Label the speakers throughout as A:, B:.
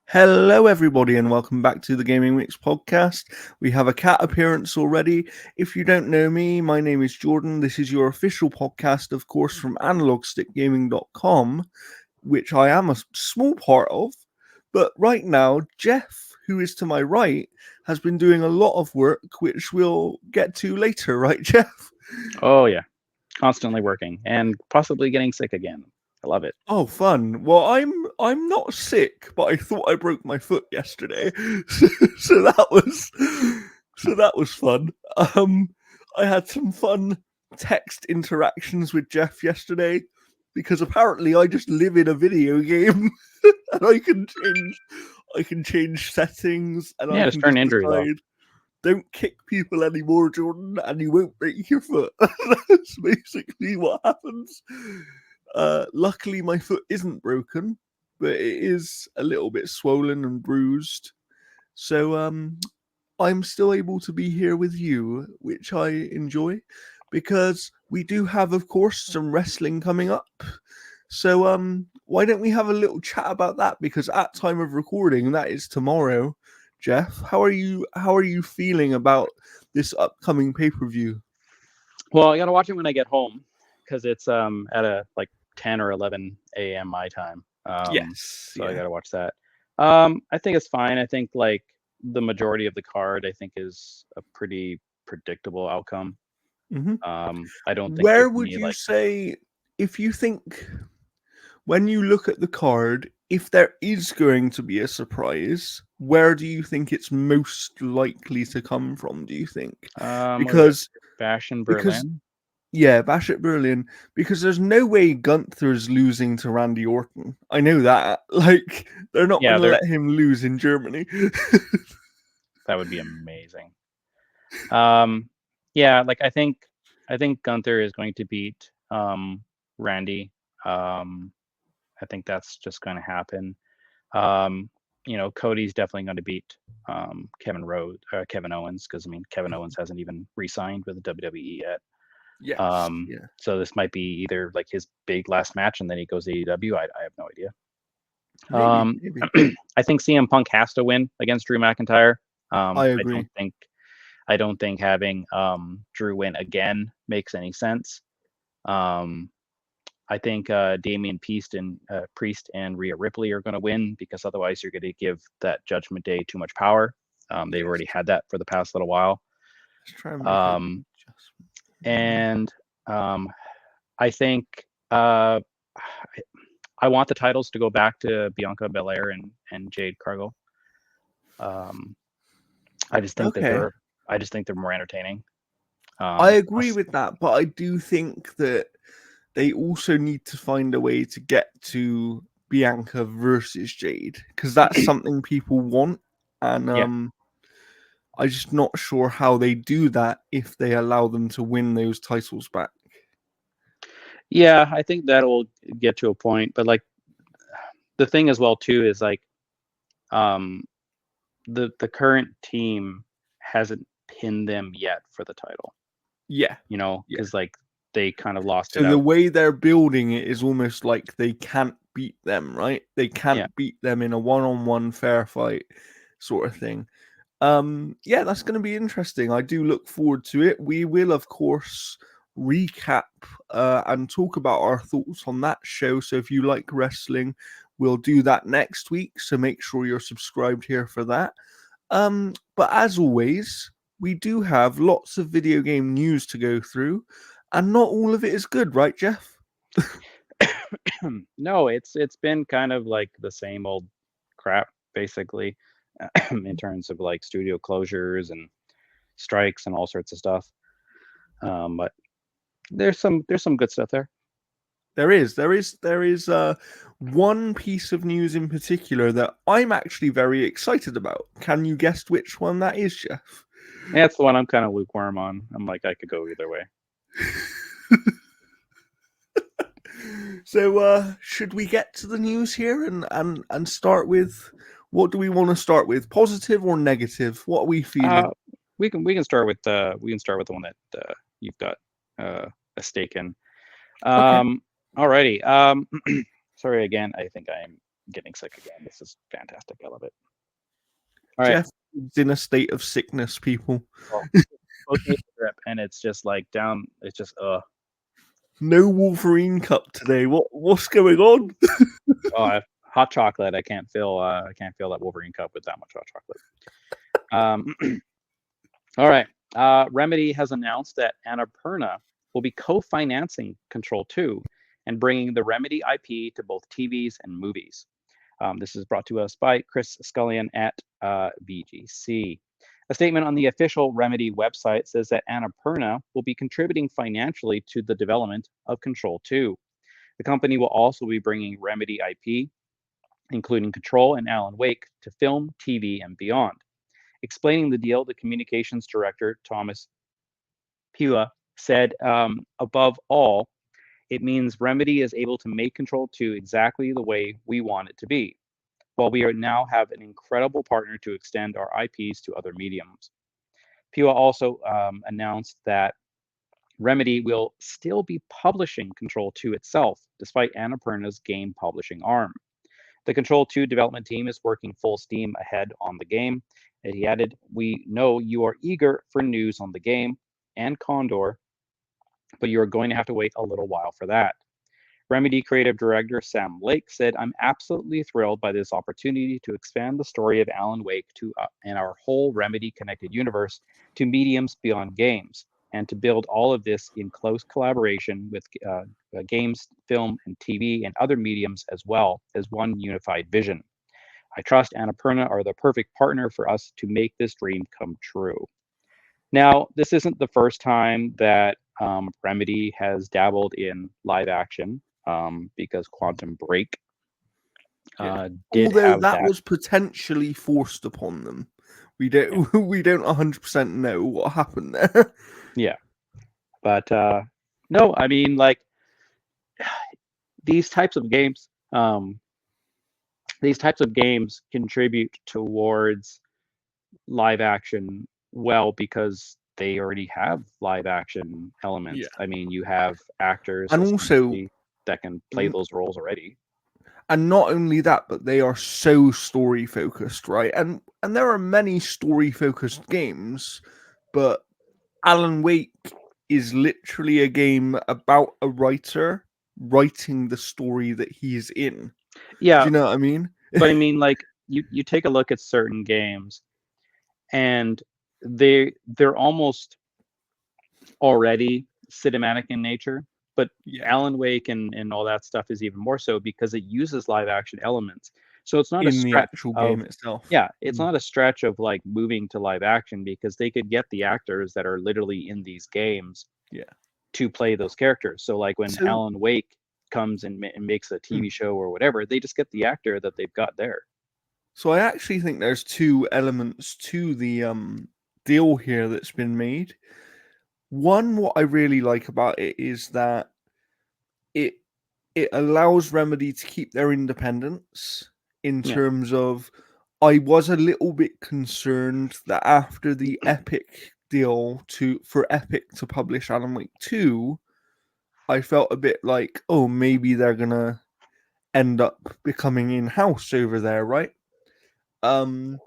A: Hello, everybody, and welcome back to the Gaming Mix podcast. We have a cat appearance already. If you don't know me, my name is Jordan. This is your official podcast, of course, from analogstickgaming.com, which I am a small part of. But right now, Jeff, who is to my right, has been doing a lot of work, which we'll get to later, right, Jeff?
B: Oh yeah, constantly working and possibly getting sick again. I love it.
A: Oh, fun. Well, I'm not sick, but I thought I broke my foot yesterday, so that was fun. I had some fun text interactions with Jeff yesterday because apparently I just live in a video game and I can change settings and I
B: Yeah, just
A: can
B: turn
A: just
B: injuries off.
A: decide don't kick people anymore, Jordan, and you won't break your foot. That's basically what happens. Luckily, my foot isn't broken, but it is a little bit swollen and bruised. So I'm still able to be here with you, which I enjoy, because we do have, of course, some wrestling coming up. So why don't we have a little chat about that? Because at time of recording, that is tomorrow. Jeff, how are you? How are you feeling about this upcoming pay-per-view?
B: Well, I gotta watch it when I get home because it's at a like 10 or 11 a.m. my time.
A: Yes,
B: So I
A: yeah.
B: gotta watch that. I think it's fine. I think like the majority of the card, I think is a pretty predictable outcome.
A: hmm
B: I don't think
A: Where
B: there's
A: would
B: any
A: you
B: like
A: say, if you think, when you look at the card, if there is going to be a surprise, where do you think it's most likely to come from? Do you think?
B: what is it?
A: Because
B: Bash in
A: because
B: Berlin.
A: yeah, Bash at Berlin. Because there's no way Gunther's losing to Randy Orton. I know that. Like they're not going
B: Yeah,
A: to let him lose in Germany.
B: that would be amazing. Um, yeah, like I think Gunther is going to beat Randy. Um, I think that's just going to happen. Um, Cody's definitely going to beat Kevin Owens, because I mean Kevin Owens hasn't even re-signed with the WWE yet.
A: Yes. Yeah.
B: So this might be either like his big last match and then he goes to AEW. I have no idea.
A: Maybe.
B: Um,
A: Maybe.
B: I think CM Punk has to win against Drew McIntyre.
A: I
B: I
A: agree.
B: don't think having Drew win again makes any sense. Um, I think Damian Priest and Rhea Ripley are going to win, because otherwise you're going to give that Judgment Day too much power. They've
A: Yes.
B: already had that for the past little while.
A: Let's try and make an
B: Um,
A: adjustment.
B: and um, I think I want the titles to go back to Bianca Belair and Jade Cargill. Um, I just think that
A: Okay.
B: they're more entertaining.
A: I agree
B: Plus,
A: with that, but I do think that they also need to find a way to get to Bianca versus Jade because that's something people want, and
B: yeah,
A: I'm just not sure how they do that if they allow them to win those titles back.
B: yeah, I think that'll get to a point. But like the thing as well too is like um, the current team hasn't pinned them yet for the title.
A: Yeah, yeah.
B: Because like they kind of lost it
A: So the
B: out.
A: way they're building it is almost like they can't beat them, right? They
B: Yeah,
A: can't beat them in a one-on-one fair fight sort of thing. Yeah, that's going to be interesting. I do look forward to it. We will, of course, recap and talk about our thoughts on that show. So if you like wrestling, we'll do that next week. So make sure you're subscribed here for that. But as always, we do have lots of video game news to go through, and not all of it is good, right, Jeff?
B: no, it's been kind of like the same old crap basically, in terms of like studio closures and strikes and all sorts of stuff. But there's some good stuff there.
A: There is one piece of news in particular that I'm actually very excited about. Can you guess which one that is, Jeff?
B: Yeah, it's the one I'm kind of lukewarm on. I'm like I could go either way.
A: So, should we get to the news here and start with what do we want to start with? Positive or negative? What are we
B: Uh,
A: feeling?
B: we can start with the one that you've got a stake in.
A: Okay.
B: Alrighty. Sorry again. I think I'm getting sick again. This is fantastic. I love it. All right.
A: Jeff is in a state of sickness, people.
B: Well, both me drip, and it's just like down. It's just
A: No Wolverine Cup today. What's going on?
B: oh, hot chocolate. I can't fill. I can't fill that Wolverine cup with that much hot chocolate. All right. Remedy has announced that Annapurna will be co-financing Control 2 and bringing the Remedy IP to both TVs and movies. This is brought to us by Chris Scullion at VGC. A statement on the official Remedy website says that Annapurna will be contributing financially to the development of Control 2. The company will also be bringing Remedy IP, including Control and Alan Wake, to film, TV, and beyond. Explaining the deal, the communications director, Thomas Pua, said, above all, it means Remedy is able to make Control 2 exactly the way we want it to be, while we are now have an incredible partner to extend our IPs to other mediums. Pua also announced that Remedy will still be publishing Control 2 itself, despite Annapurna's game publishing arm. The Control 2 development team is working full steam ahead on the game. And he added, "We know you are eager for news on the game and Condor, but you are going to have to wait a little while for that." Remedy creative director Sam Lake said, "I'm absolutely thrilled by this opportunity to expand the story of Alan Wake to and our whole Remedy connected universe to mediums beyond games, and to build all of this in close collaboration with games, film, and TV and other mediums as well as one unified vision. I trust Annapurna are the perfect partner for us to make this dream come true." Now, this isn't the first time that Remedy has dabbled in live action, because Quantum Break
A: Yeah.
B: did
A: Although
B: have
A: that
B: that.
A: was potentially forced upon them. We don't
B: Yeah,
A: we don't 100% know what happened there.
B: yeah. But no, I mean, like these types of games, these types of games contribute towards live action well because they already have live action elements.
A: Yeah.
B: I mean, you have actors
A: And also
B: essentially that can play those roles already.
A: and not only that, but they are so story focused, right? And there are many story focused games, but Alan Wake is literally a game about a writer writing the story that he's in. Do
B: Yeah,
A: you know what I mean?
B: but I mean, like you take a look at certain games, and they're almost already cinematic in nature. But
A: Yeah.
B: Alan Wake and all that stuff is even more so because it uses live action elements. So it's not a
A: In the
B: stretch
A: actual
B: of
A: game itself.
B: yeah, it's not a stretch of like moving to live action because they could get the actors that are literally in these games
A: Yeah.
B: to play those characters. So like when
A: So
B: Alan Wake comes and makes a TV
A: mm,
B: show or whatever, they just get the actor that they've got there.
A: so I actually think there's two elements to the deal here that's been made. One, what I really like about it is that it it allows Remedy to keep their independence in
B: Yeah,
A: terms of I was a little bit concerned that after the Epic deal to for Epic to publish Alan Wake 2, I felt a bit like, oh, maybe they're gonna end up becoming in-house over there, right? Um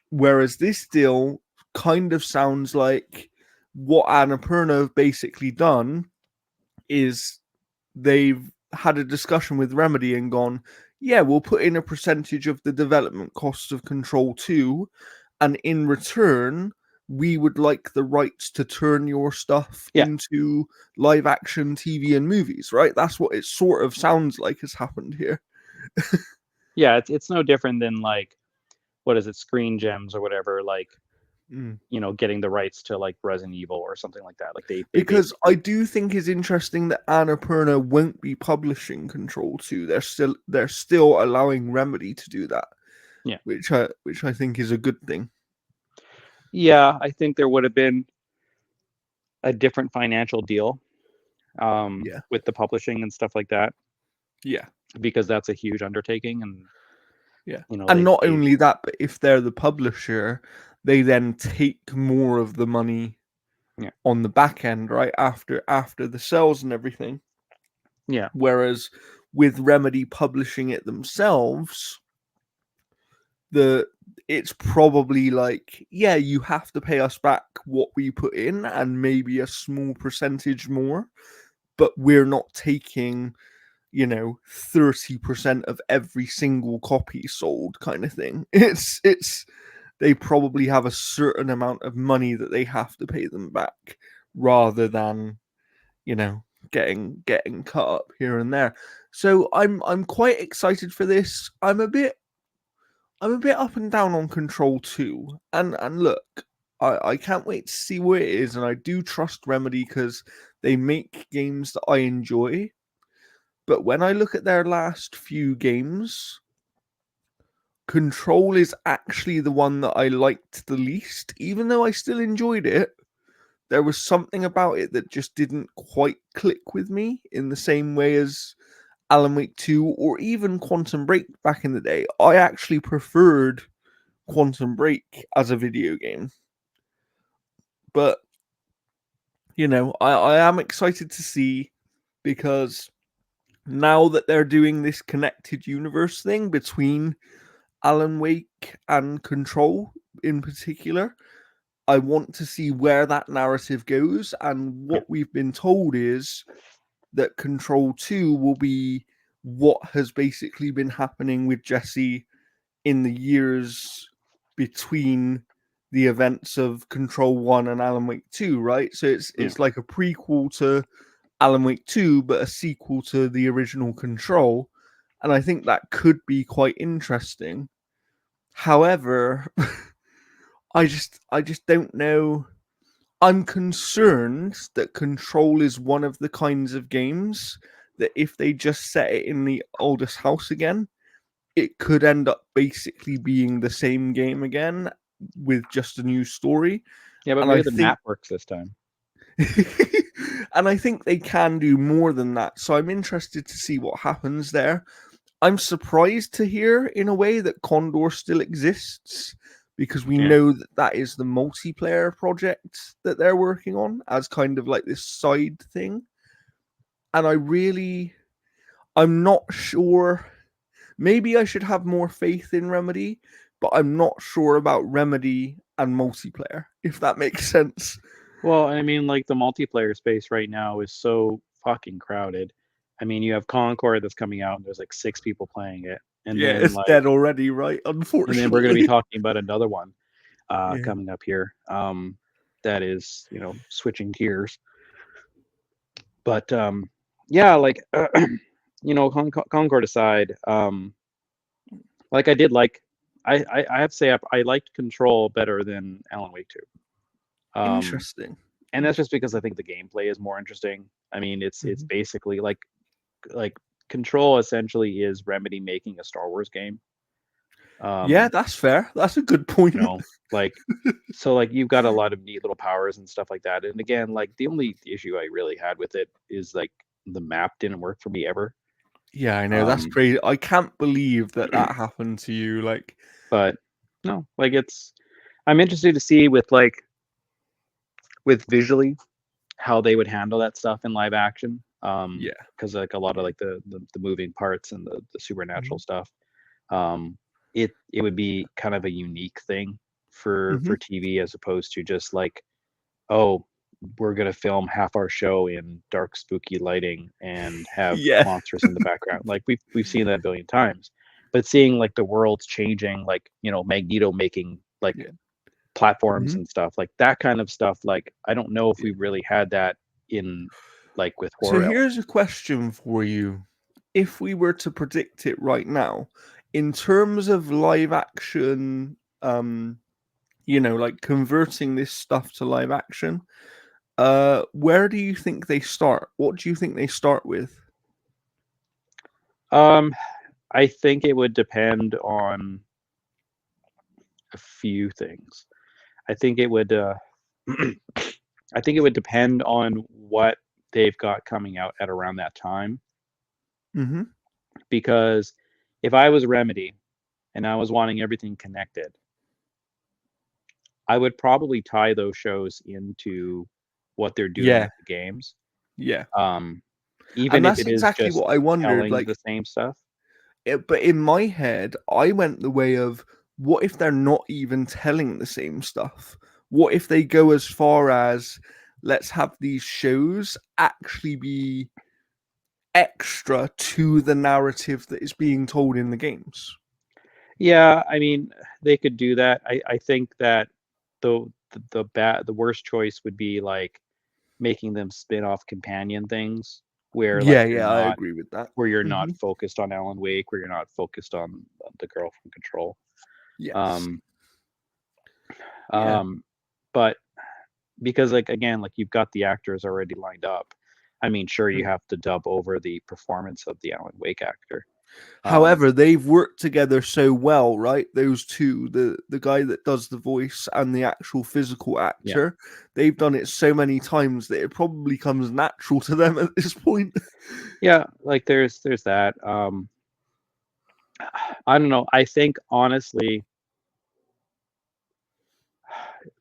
A: whereas this deal kind of sounds like what Annapurna have basically done is they've had a discussion with Remedy and gone, yeah, we'll put in a percentage of the development costs of Control 2, and in return, we would like the rights to turn your stuff
B: yeah,
A: into live action TV and movies, right? That's what it sort of sounds like has happened here.
B: yeah. It's no different than like what is it, Screen Gems or whatever. Like
A: Mm.
B: getting the rights to like Resident Evil or something like that. Like they
A: Because I
B: basically
A: do think it's interesting that Annapurna won't be publishing Control 2. They're still allowing Remedy to do that,
B: yeah.
A: which I think is a good thing.
B: Yeah, I think there would have been a different financial deal
A: Yeah.
B: with the publishing and stuff like that
A: Yeah.
B: because that's a huge undertaking, and
A: Yeah.
B: you know
A: And
B: they
A: not
B: they
A: only that, but if they're the publisher, they then take more of the money
B: yeah,
A: on the back end, right? After the sales and everything.
B: yeah,
A: Whereas with Remedy publishing it themselves, the it's probably like, yeah, you have to pay us back what we put in and maybe a small percentage more, but we're not taking 30% of every single copy sold kind of thing. It's they probably have a certain amount of money that they have to pay them back rather than you know getting cut up here and there. So I'm quite excited for this. I'm a bit up and down on Control 2. And look, I can't wait to see what it is, and I do trust Remedy because they make games that I enjoy. But when I look at their last few games, Control is actually the one that I liked the least, even though I still enjoyed it. There was something about it that just didn't quite click with me in the same way as Alan Wake 2 or even Quantum Break back in the day. I actually preferred Quantum Break as a video game. But, I am excited to see because now that they're doing this connected universe thing between Alan Wake and Control in particular, I want to see where that narrative goes. And what we've been told is that Control 2 will be what has basically been happening with Jesse in the years between the events of Control 1 and Alan Wake 2, right? So
B: Yeah.
A: it's like a prequel to Alan Wake 2, but a sequel to the original Control. And I think that could be quite interesting. However, I just don't know. I'm concerned that Control is one of the kinds of games that if they just set it in the oldest house again, it could end up basically being the same game again with just a new story.
B: Yeah, but
A: And I
B: maybe the
A: think
B: map works this time.
A: and I think they can do more than that. So I'm interested to see what happens there. I'm surprised to hear in a way that Condor still exists because we
B: Yeah.
A: know that that is the multiplayer project that they're working on as kind of like this side thing. And I'm not sure. Maybe I should have more faith in Remedy, but I'm not sure about Remedy and multiplayer, if that makes sense.
B: Well, I mean, like the multiplayer space right now is so fucking crowded. I mean, you have Concord that's coming out, and there's like 6 people playing it,
A: Yeah, it's dead already, right?
B: and then we're going to be
A: Unfortunately.
B: talking about another one
A: Yeah.
B: coming up here. That is, switching gears. But yeah, like Concord aside, like I did like, I have to say I liked Control better than Alan Wake 2.
A: Interesting.
B: And that's just because I think the gameplay is more interesting. I mean, it's
A: Mhm.
B: basically like Control essentially is Remedy making a Star Wars game.
A: Yeah,
B: Um,
A: that's fair. That's a good point.
B: you know, like so like you've got a lot of neat little powers and stuff like that. And again, like the only issue I really had with it is like the map didn't work for me ever.
A: Yeah, I know. That's
B: Um,
A: crazy. I can't believe that happened to you. Like,
B: but no, like I'm interested to see with visually how they would handle that stuff in live action.
A: yeah.
B: Because like a lot of
A: Yeah.
B: like the moving parts and the supernatural
A: Mhm.
B: stuff, um, it would be kind of a unique thing
A: Mhm.
B: for TV as opposed to just like, oh, we're gonna film half our show in dark, spooky lighting and have
A: Yeah.
B: monsters in the background. Like we've seen that a billion times. But seeing like the world's changing, like Magneto making like
A: Yeah.
B: platforms
A: Mhm.
B: and stuff, like that kind of stuff. Like I don't know if we really had that in like with
A: So
B: horror elements.
A: here's a question for you. If we were to predict it right now, in terms of live action, like converting this stuff to live action, where do you think they start? What do you think they start with?
B: Um, I think it would depend on a few things. I think it would. I think it would depend on what they've got coming out at around that time.
A: Mm-hmm.
B: Because if I was Remedy and I was wanting everything connected, I would probably tie those shows into what they're doing
A: Yeah,
B: with the games.
A: yeah.
B: Um, even
A: And
B: if
A: that's
B: it is
A: exactly
B: just
A: what I wondered.
B: telling
A: Like,
B: the same stuff.
A: but in my head, I went the way of what if they're not even telling the same stuff? What if they go as far as let's have these shows actually be extra to the narrative that is being told in the games?
B: Yeah, I mean, they could do that. I think that the worst choice would be like making them spin off companion things where like
A: Yeah, yeah, I agree with that.
B: you're not
A: Hmm.
B: focused on Alan Wake, where you're not focused on the girl from Control.
A: Yes.
B: Um,
A: Yeah.
B: but because like again, like you've got the actors already lined up. I mean, sure you
A: Mm.
B: have to dub over the performance of the Alan Wake actor. Um,
A: However, they've worked together so well, right? Those two, the guy that does the voice and the actual physical
B: yeah,
A: actor, they've done it so many times that it probably comes natural to them at this point.
B: yeah, like there's that. I don't know. I think honestly,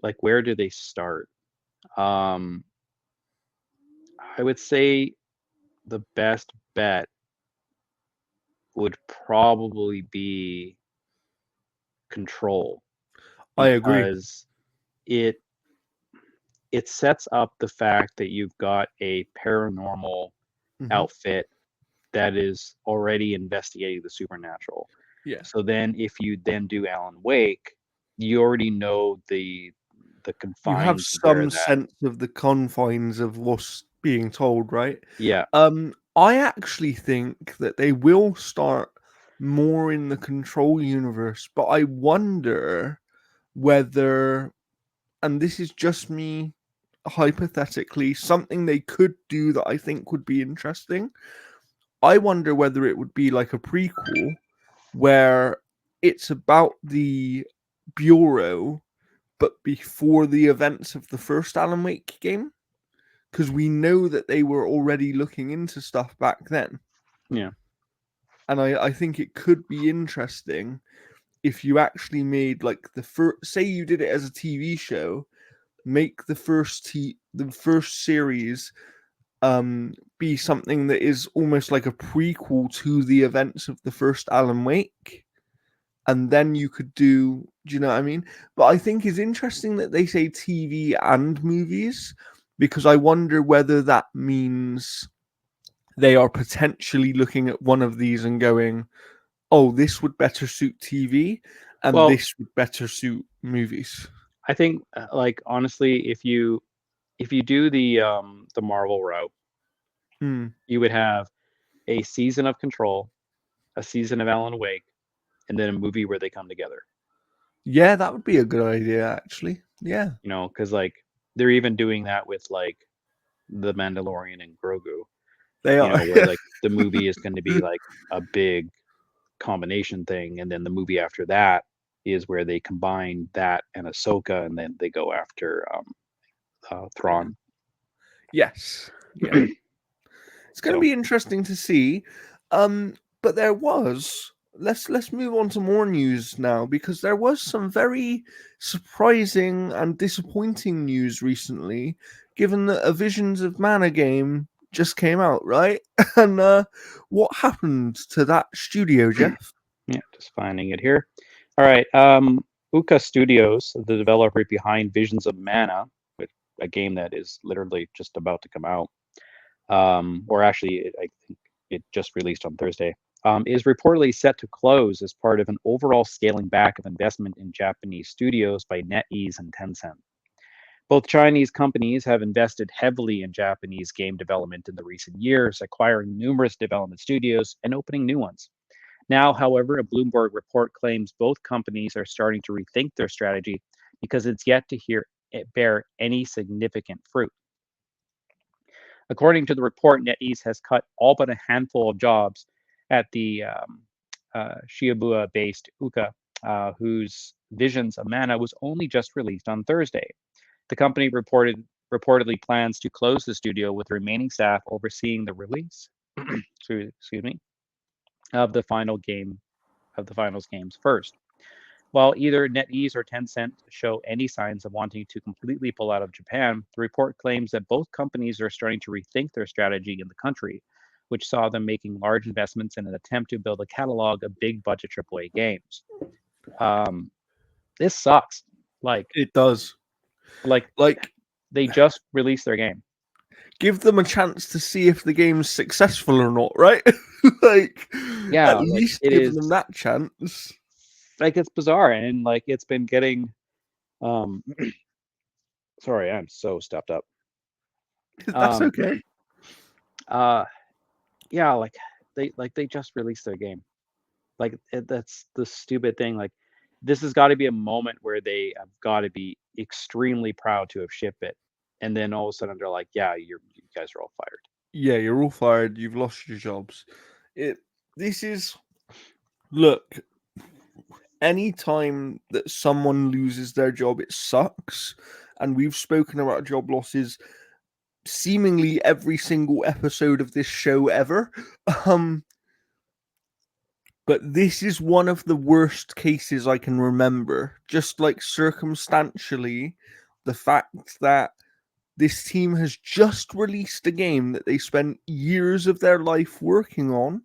B: like where do they start? Um, I would say the best bet would probably be Control
A: I agree.
B: because it it sets up the fact that you've got a paranormal
A: Hmm.
B: outfit that is already investigating the supernatural.
A: Yeah.
B: So then if you then do Alan Wake, you already know the
A: You have
B: confines of where
A: some
B: that.
A: sense of the confines of what's being told, right?
B: Yeah.
A: I actually think that they will start more in the Control universe, but I wonder whether, and this is just me hypothetically, something they could do that I think would be interesting. I wonder whether it would be like a prequel where it's about the Bureau, but before the events of the first Alan Wake game, because we know that they were already looking into stuff back then.
B: Yeah.
A: And I think it could be interesting if you actually made like the first, say you did it as a TV show, make the first series be something that is almost like a prequel to the events of the first Alan Wake, and then you could do you know what I mean? But I think it's interesting that they say TV and movies, because I wonder whether that means they are potentially looking at one of these and going, oh, this would better suit TV and
B: Well,
A: this would better suit movies.
B: I think like honestly, if you do the Marvel route,
A: Hmm.
B: you would have a season of Control, a season of Alan Wake, and then a movie where they come together.
A: Yeah, that would be a good idea, actually. Yeah,
B: You know, because like they're even doing that with like the Mandalorian and Grogu.
A: they
B: You
A: are.
B: know, where like the movie is going to be like a big combination thing, and then the movie after that is where they combine that and Ahsoka, and then they go after
A: Yeah.
B: Thrawn.
A: Yes. Yeah. It's going to
B: So
A: be interesting to see. But there was, let's move on to more news now, because there was some very surprising and disappointing news recently, given that a Visions of Mana game just came out, right? And what happened to that studio, Jeff?
B: yeah, just finding it here. All right, Uka Studios, the developer behind Visions of Mana, which a game that is literally just about to come out, or actually, I think it just released on Thursday, is reportedly set to close as part of an overall scaling back of investment in Japanese studios by NetEase and Tencent. Both Chinese companies have invested heavily in Japanese game development in the recent years, acquiring numerous development studios and opening new ones. Now, however, a Bloomberg report claims both companies are starting to rethink their strategy because it's yet to bear any significant fruit. According to the report, NetEase has cut all but a handful of jobs at the Shibuya based Uka, whose Visions of Mana was only just released on Thursday. The company reportedly plans to close the studio with remaining staff overseeing the release excuse me, of the final game of the finals games first. While either NetEase or Tencent show any signs of wanting to completely pull out of Japan, the report claims that both companies are starting to rethink their strategy in the country, which saw them making large investments in an attempt to build a catalog of big budget AAA games. Um, this sucks. Like,
A: It does.
B: like
A: Like,
B: they just released their game.
A: give them a chance to see if the game's successful or not, right? Like, at
B: Yeah, like
A: least
B: it
A: give
B: is.
A: them that chance.
B: Like it's bizarre, and like it's been getting. Um, sorry, I'm so stuffed up.
A: That's
B: Um,
A: okay.
B: uh, yeah, like they just released their game. Like that's the stupid thing. Like this has got to be a moment where they have got to be extremely proud to have shipped it, and then all of a sudden they're like, "Yeah, you guys are all fired."
A: Yeah, you're all fired. You've lost your jobs. It. This is look. Any time that someone loses their job, it sucks. And we've spoken about job losses seemingly every single episode of this show ever. Um, but this is one of the worst cases I can remember. Just like circumstantially, the fact that this team has just released a game that they spent years of their life working on,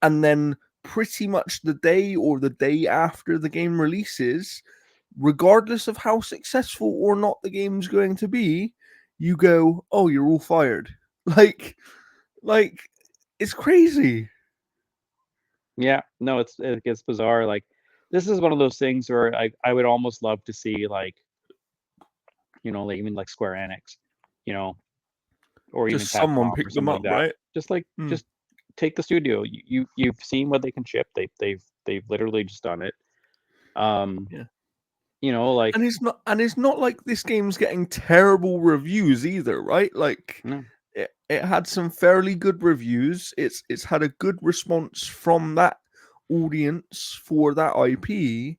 A: and then pretty much the day or the day after the game releases, regardless of how successful or not the game's going to be, you go, "Oh, you're all fired." Like, like it's crazy.
B: Yeah, no, it gets bizarre. Like this is one of those things where I would almost love to see like like even like Square Enix, you know, or even
A: Just someone
B: Capcom or
A: pick them
B: something
A: up,
B: like that.
A: right?
B: Just like
A: Hmm.
B: just take the studio. You've seen what they can ship. They've literally just done it. Um,
A: Yeah.
B: like
A: And it's not like this game's getting terrible reviews either, right? Like
B: no,
A: it had some fairly good reviews. It's had a good response from that audience for that IP.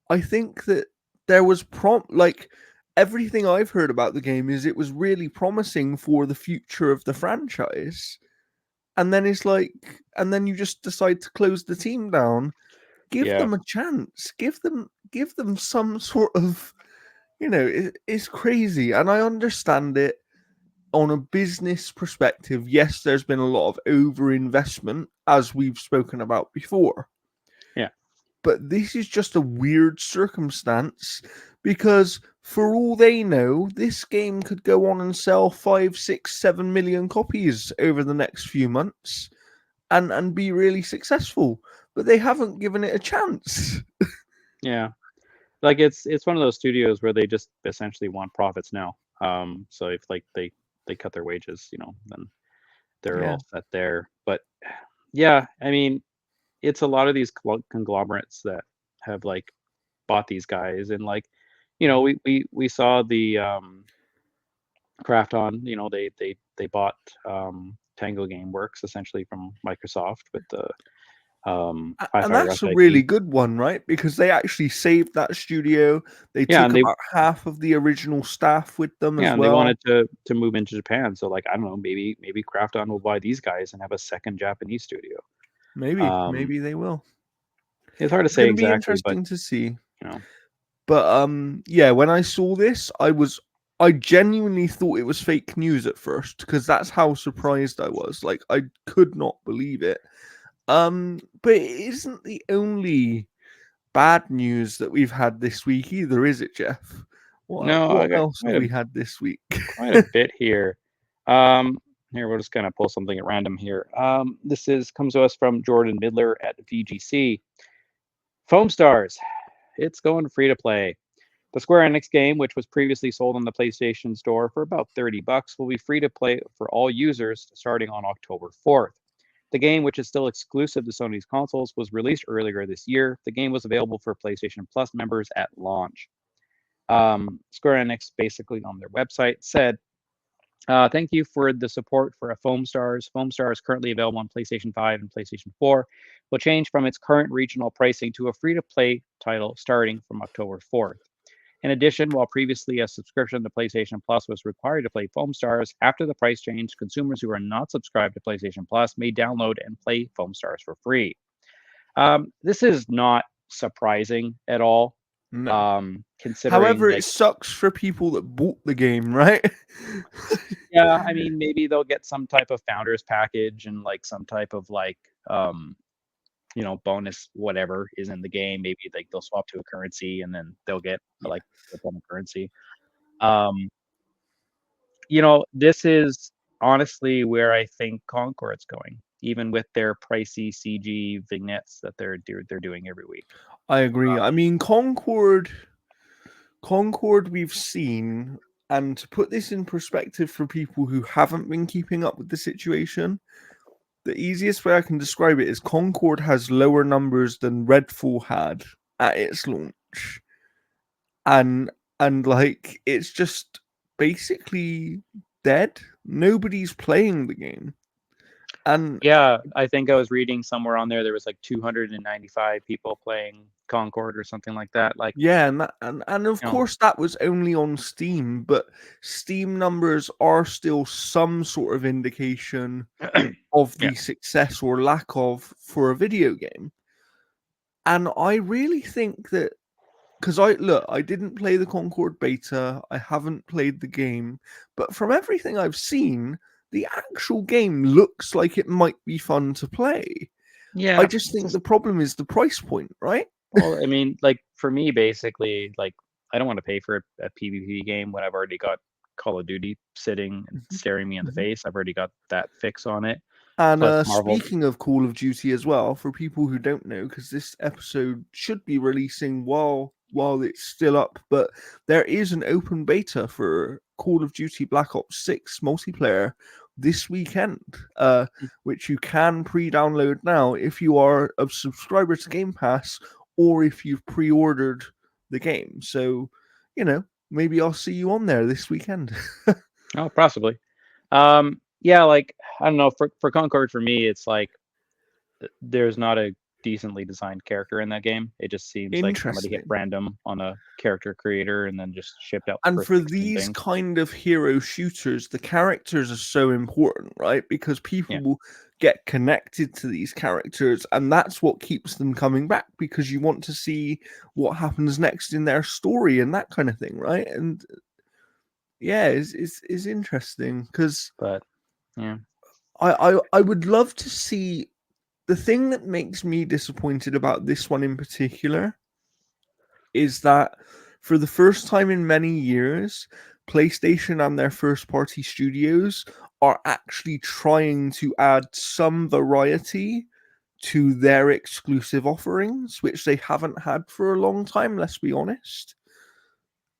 A: I think that there was like everything I've heard about the game is it was really promising for the future of the franchise. And then it's like and then you just decide to close the team down. Give
B: yeah,
A: them a chance. Give them some sort of it's crazy, and I understand it on a business perspective. Yes, there's been a lot of overinvestment, as we've spoken about before,
B: yeah,
A: but this is just a weird circumstance because, for all they know, this game could go on and sell 5, 6, 7 million copies over the next few months and be really successful, but they haven't given it a chance.
B: yeah. Like it's one of those studios where they just essentially want profits now. So if like they cut their wages, then they're
A: Yeah.
B: all set there. But yeah, I mean, it's a lot of these conglomerates that have like bought these guys, and like, we saw the Craft on, they bought Tango Gameworks essentially from Microsoft with the
A: And
B: Hi-Fi
A: that's
B: Rush
A: a really
B: IP.
A: good one, right? Because they actually saved that studio. They
B: Yeah,
A: took
B: and they
A: about half of the original staff with them
B: yeah,
A: as
B: and they
A: well.
B: wanted to move into Japan. So like I don't know, maybe Craft On will buy these guys and have a second Japanese studio. Um,
A: Maybe they will.
B: it's hard to
A: It's
B: say
A: going to be
B: exactly, but
A: interesting to see.
B: you know,
A: But yeah, when I saw this, I genuinely thought it was fake news at first because that's how surprised I was. Like I could not believe it. But it isn't the only bad news that we've had this week either, is it, Jeff? What
B: no, I
A: what
B: got
A: else have we had this week?
B: quite a bit here. Um, Here we'll just kind of pull something at random here. This is comes to us from Jordan Midler at VGC. Foam Stars, it's going free to play. The Square Enix game, which was previously sold on the PlayStation Store for about $30, will be free to play for all users starting on October 4th. The game, which is still exclusive to Sony's consoles, was released earlier this year. The game was available for PlayStation Plus members at launch. Square Enix, basically on their website, said, thank you for the support for a Foam Stars. Foam Stars, currently available on PlayStation 5 and PlayStation 4, will change from its current regional pricing to a free to play title starting from October 4th. In addition, while previously a subscription to PlayStation Plus was required to play Foam Stars, after the price change, consumers who are not subscribed to PlayStation Plus may download and play Foam Stars for free. This is not surprising at all.
A: No.
B: Considering
A: However, it
B: like,
A: sucks for people that bought the game, right?
B: yeah, I mean, maybe they'll get some type of founders package and like some type of like, um, bonus whatever is in the game. Maybe like they'll swap to a currency and then they'll get
A: Yeah.
B: like a form of currency. Um, this is honestly where I think Concord's going, even with their pricey CG vignettes that they're doing every week.
A: I agree. I
B: Um,
A: mean, Concord we've seen, and to put this in perspective for people who haven't been keeping up with the situation, the easiest way I can describe it is Concord has lower numbers than Redfall had at its launch. And like it's just basically dead. Nobody's playing the game. And
B: yeah, I think I was reading somewhere on there was like 295 people playing Concord or something like that. Like,
A: yeah, and of
B: you know,
A: course that was only on Steam, but Steam numbers are still some sort of indication of
B: yeah,
A: the success or lack of for a video game. And I really think that because I didn't play the Concord beta, I haven't played the game, but from everything I've seen, the actual game looks like it might be fun to play. I
B: yeah.
A: just
B: It's
A: think
B: just,
A: the problem is the price point, right?
B: well, I mean, like for me, basically, like I don't want to pay for a PvP game when I've already got Call of Duty sitting and
A: Mhm,
B: staring me in the
A: mhm.
B: face. I've already got that fix on it.
A: And
B: Plus Marvel.
A: speaking of Call of Duty as well, for people who don't know, because this episode should be releasing while it's still up, but there is an open beta for Call of Duty Black Ops 6 multiplayer this weekend, which you can pre-download now if you are a subscriber to Game Pass or if you've pre-ordered the game. So, maybe I'll see you on there this weekend.
B: Oh, possibly. Yeah, like I don't know. For Concord, for me, it's like there's not a decently designed character in that game. It just seems like somebody hit
A: Interesting.
B: random on a character creator and then just shipped out the
A: And
B: first
A: for
B: 16
A: these
B: things.
A: kind of hero shooters, the characters are so important, right? Because
B: Yeah,
A: people will get connected to these characters, and that's what keeps them coming back because you want to see what happens next in their story and that kind of thing, right? And yeah, it's interesting because
B: but yeah,
A: I would love to see the thing that makes me disappointed about this one in particular is that for the first time in many years, PlayStation and their first party studios are actually trying to add some variety to their exclusive offerings, which they haven't had for a long time, let's be honest.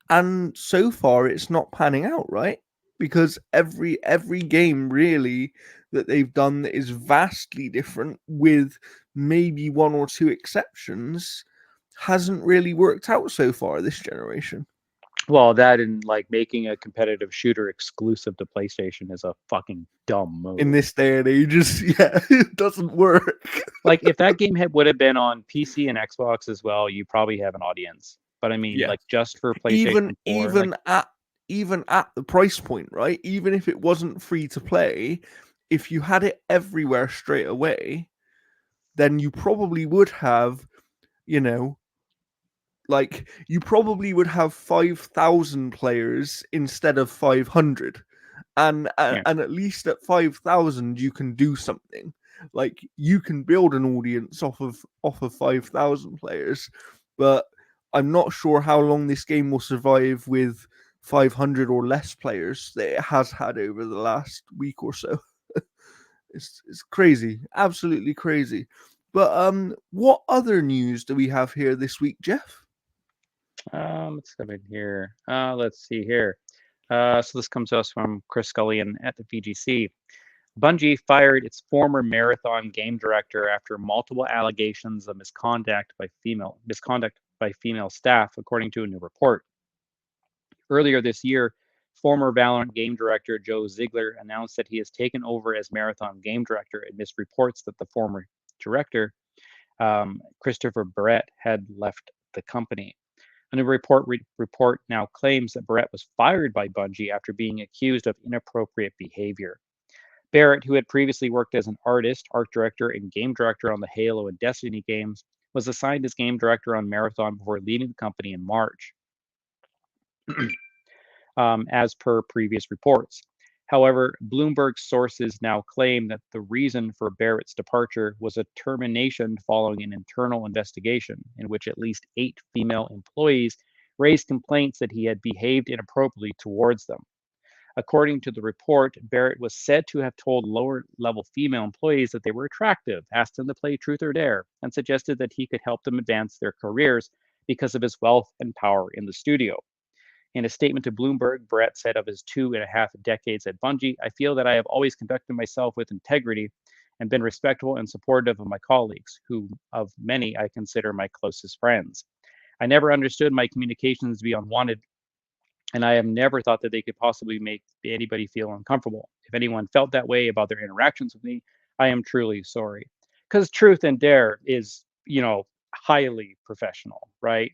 A: And so far it's not panning out, right? Because every game really that they've done that is vastly different with maybe one or two exceptions hasn't really worked out so far this generation.
B: well, that and like making a competitive shooter exclusive to PlayStation is a fucking dumb
A: In
B: move.
A: this day and age, yeah, it doesn't work.
B: Like if that game would have been on PC and Xbox as well, you probably have an audience. But I mean,
A: Yeah,
B: like just for
A: even
B: PlayStation 4, like
A: even at even at the price point, right? Even if it wasn't free to play, if you had it everywhere straight away, then you probably would have, you know, like you probably would have 5,000 players instead of 500.
B: yeah,
A: And at least at 5,000 you can do something. Like you can build an audience off of 5,000 players, but I'm not sure how long this game will survive with 500 or less players that it has had over the last week or so. It's crazy, absolutely crazy. But what other news do we have here this week, Jeff?
B: let's come in here. Let's see here. So this comes to us from Chris Scullion at the VGC. Bungie fired its former marathon game director after multiple allegations of misconduct by female staff, according to a new report. Earlier this year, former Valorant game director Joe Ziegler announced that he has taken over as marathon game director amidst reports that the former director, Christopher Barrett, had left the company. A new report now claims that Barrett was fired by Bungie after being accused of inappropriate behavior. Barrett, who had previously worked as an artist, art director, and game director on the Halo and Destiny games, was assigned as game director on Marathon before leaving the company in March, as per previous reports. However, Bloomberg sources now claim that the reason for Barrett's departure was a termination following an internal investigation in which at least 8 female employees raised complaints that he had behaved inappropriately towards them. According to the report, Barrett was said to have told lower level female employees that they were attractive, asked them to play truth or dare, and suggested that he could help them advance their careers because of his wealth and power in the studio. In a statement to Bloomberg, Barrett said of his 2.5 decades at Bungie, I feel that I have always conducted myself with integrity and been respectful and supportive of my colleagues, who of many I consider my closest friends. I never understood my communications to be unwanted, and I have never thought that they could possibly make anybody feel uncomfortable. If anyone felt that way about their interactions with me, I am truly sorry. Because truth and dare is, highly professional, right?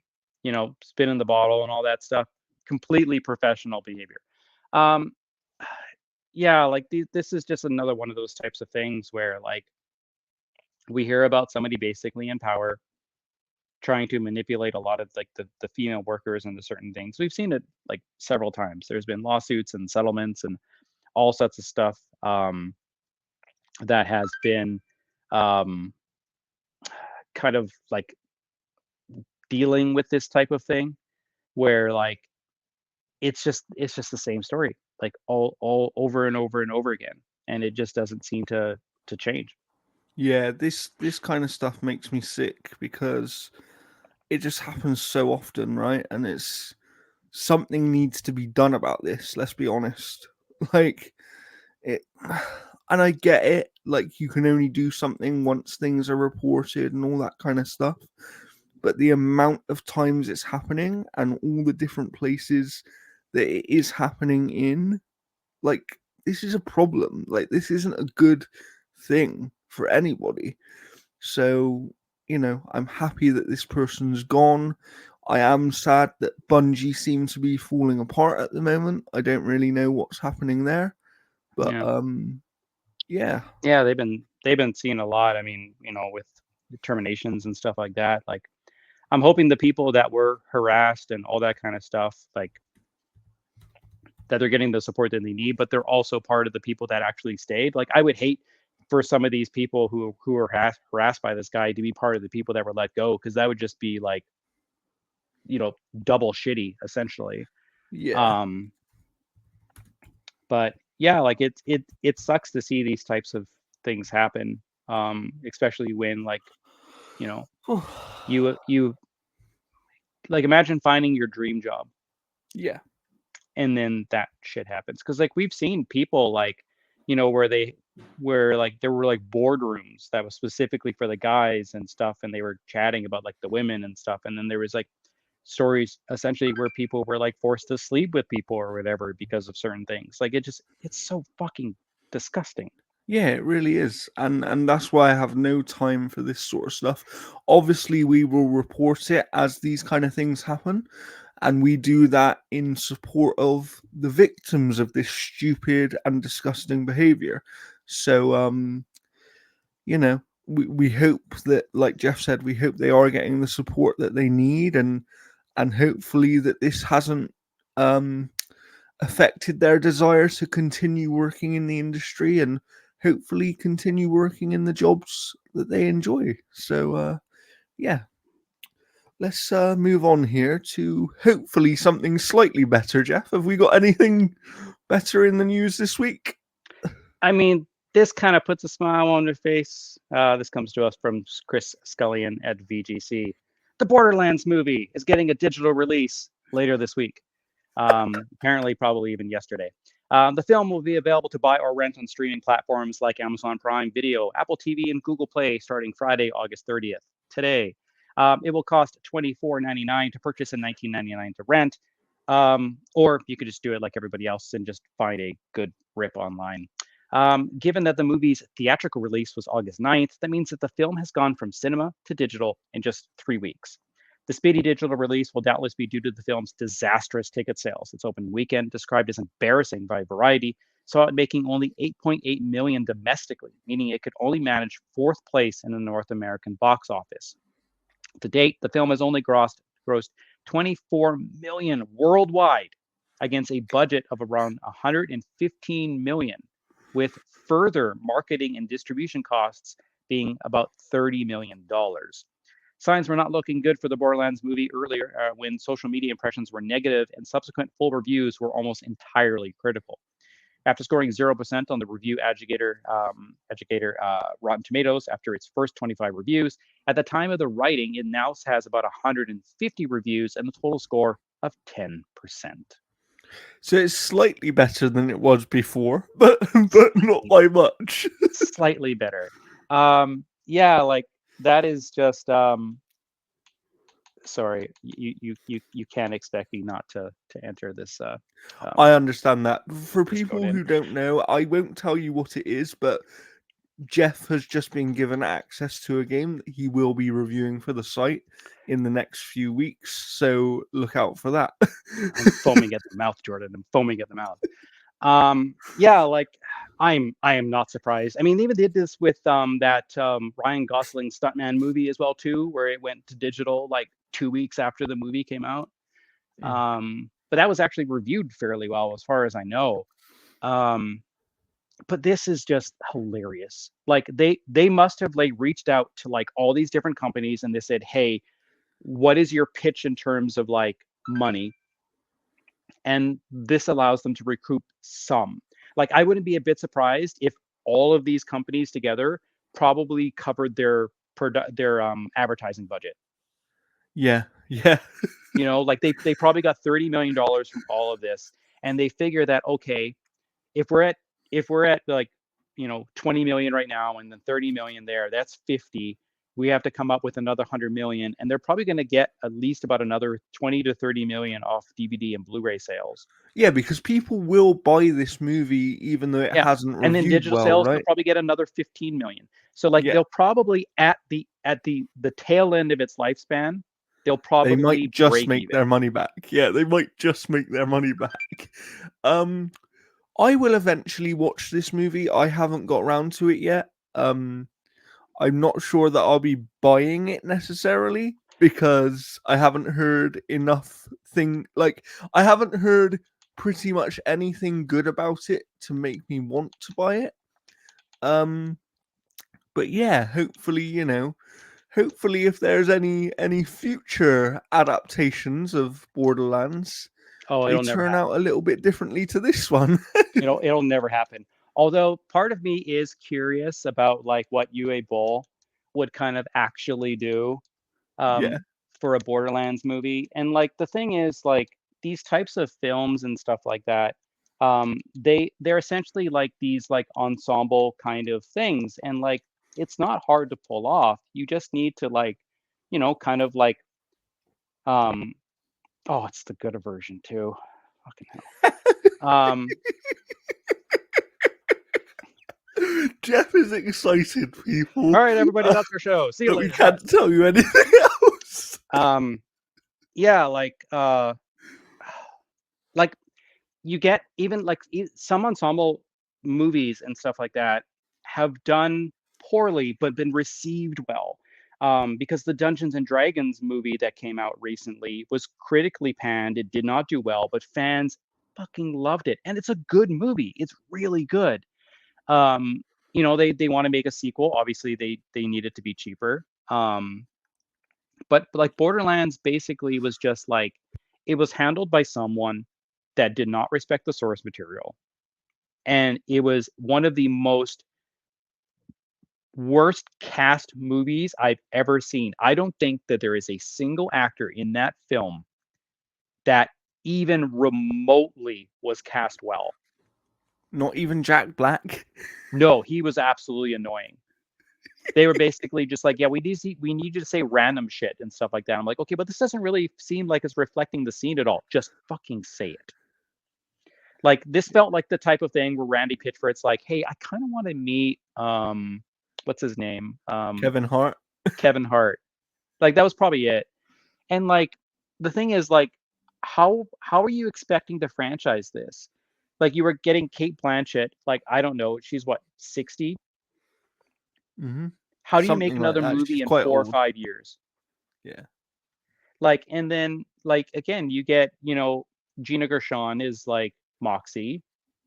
B: Spinning the bottle and all that stuff, completely professional behavior. Um, yeah, like this is just another one of those types of things where like we hear about somebody basically in power trying to manipulate a lot of like the female workers into certain things. We've seen it like several times. There's been lawsuits and settlements and all sorts of stuff that has been um, kind of like dealing with this type of thing where like it's just the same story like all over and over and over again, and it just doesn't seem to change.
A: Yeah, this kind of stuff makes me sick because it just happens so often, right? And it's something needs to be done about this. Let's be honest. Like it, and I get it. Like you can only do something once things are reported and all that kind of stuff. But the amount of times it's happening and all the different places that it is happening in, like this is a problem. Like this isn't a good thing for anybody. So, I'm happy that this person's gone. I am sad that Bungie seems to be falling apart at the moment. I don't really know what's happening there. But
B: Yeah,
A: yeah.
B: yeah, they've been seeing a lot. I mean, with terminations and stuff like that. Like, I'm hoping the people that were harassed and all that kind of stuff, like that they're getting the support that they need, but they're also part of the people that actually stayed. Like, I would hate for some of these people who are harassed by this guy to be part of the people that were let go, because that would just be like, you know double shitty essentially.
A: Yeah.
B: um but yeah, like it sucks to see these types of things happen, especially when like, you know you like, imagine finding your dream job
A: Yeah.
B: and then that shit happens, because like we've seen people like, where like there were like boardrooms that was specifically for the guys and stuff, and they were chatting about like the women and stuff, and then there was like stories essentially where people were like forced to sleep with people or whatever because of certain things. Like it's so fucking disgusting.
A: Yeah, it really is. And that's why I have no time for this sort of stuff. Obviously, we will report it as these kind of things happen, and we do that in support of the victims of this stupid and disgusting behavior. So we hope that, like Jeff said, we hope they are getting the support that they need, and hopefully that this hasn't um affected their desire to continue working in the industry and hopefully continue working in the jobs that they enjoy. So yeah, let's move on here to hopefully something slightly better. Jeff, have we got anything better in the news this week?
B: I mean, this kind of puts a smile on their face. This comes to us from Chris Scullion at VGC. The Borderlands movie is getting a digital release later this week. Apparently, probably even yesterday. The film will be available to buy or rent on streaming platforms like Amazon Prime Video, Apple TV, and Google Play starting Friday, August 30th, today. It will cost $24.99 to purchase and $19.99 to rent. Or you could just do it like everybody else and just find a good rip online. Given that the movie's theatrical release was August 9th, that means that the film has gone from cinema to digital in just 3 weeks. The speedy digital release will doubtless be due to the film's disastrous ticket sales. Its opening weekend, described as embarrassing by Variety, saw it making only 8.8 million domestically, meaning it could only manage fourth place in the North American box office. To date, the film has only grossed 24 million worldwide against a budget of around 115 million, with further marketing and distribution costs being about $30 million. Signs were not looking good for the Borderlands movie earlier when social media impressions were negative and subsequent full reviews were almost entirely critical. After scoring 0% on the review Rotten Tomatoes after its first 25 reviews, at the time of the writing, it now has about 150 reviews and a total score of 10%.
A: So it's slightly better than it was before, but not
B: Slightly,
A: by much.
B: slightly better. Yeah, like that is just sorry, you can't expect me not to enter this
A: I
B: um
A: understand that. For
B: this code
A: people
B: in.
A: who don't know, I won't tell you what it is, but Jeff has just been given access to a game that he will be reviewing for the site in the next few weeks. So look out for that.
B: I'm foaming at the mouth, Jordan. I'm foaming at the mouth. Yeah, like I am not surprised. I mean, they even did this with that Ryan Gosling stuntman movie as well too, where it went to digital like 2 weeks after the movie came out. But that was actually reviewed fairly well, as far as I know. Um, but this is just hilarious. Like they must have like reached out to like all these different companies and they said, hey, what is your pitch in terms of like money? And this allows them to recoup some. Like I wouldn't be a bit surprised if all of these companies together probably covered their advertising budget.
A: Yeah, yeah.
B: You know, like they probably got $30 million from all of this, and they figure that okay, if we're at if we're at like 20 million right now and then 30 million there, that's 50. We have to come up with another 100 million, and they're probably going to get at least about another 20 to 30 million off DVD and Blu-ray sales.
A: Yeah, because people will buy this movie even though it
B: Yeah.
A: hasn't
B: And then
A: reviewed
B: digital
A: well,
B: sales, they'll
A: right?
B: probably get another 15 million. So like
A: Yeah.
B: they'll probably at the tail end of its lifespan, they'll
A: They might
B: probably
A: just
B: break
A: make
B: even.
A: their money back. Yeah, they might just make their money back. Um I will eventually watch this movie. I haven't got around to it yet. Um I'm not sure that I'll be buying it necessarily because I haven't heard enough I haven't heard pretty much anything good about it to make me want to buy it. Um but yeah, hopefully if there's any future adaptations of Borderlands,
B: Oh,
A: they
B: it'll never
A: turn
B: happen.
A: out a little bit differently to this one.
B: It'll never happen. Although part of me is curious about like what UA Boll would kind of actually do
A: Yeah.
B: um, for a Borderlands movie. And like the thing is, like these types of films and stuff like that, they're essentially like these like ensemble kind of things, and like it's not hard to pull off. You just need to like, kind of like, um, oh, it's the good version too. Fucking hell.
A: Jeff is excited, people,
B: All right, everybody,
A: uh,
B: that's our show. See you
A: but we
B: later. Bye.
A: can't tell you anything else.
B: Um, yeah, like you get even like some ensemble movies and stuff like that have done poorly but been received well, because the Dungeons and Dragons movie that came out recently was critically panned. It did not do well, but fans fucking loved it, and it's a good movie. It's really good. um they want to make a sequel. Obviously they need it to be cheaper. But like Borderlands basically was just like, it was handled by someone that did not respect the source material. And it was one of the most worst cast movies I've ever seen. I don't think that there is a single actor in that film that even remotely was cast well.
A: Not even Jack Black.
B: No, he was absolutely annoying. They were basically just like, yeah, we need you to say random shit and stuff like that. I'm like, okay, but this doesn't really seem like it's reflecting the scene at all. Just fucking say it. Like this felt like the type of thing where Randy Pitchford's like, hey, I kind of want to meet what's his name?
A: Kevin Hart.
B: Kevin Hart. Like that was probably it. And like the thing is like, how are you expecting to franchise this? Like you were getting Kate Blanchett, like I don't know, she's what, 60?
A: Hmm.
B: How do you make
A: Something like
B: another
A: that. She's
B: movie in
A: quite
B: four or
A: old.
B: 5 years?
A: Yeah.
B: Like, and then like again, you get, Gina Gershon is like Moxie,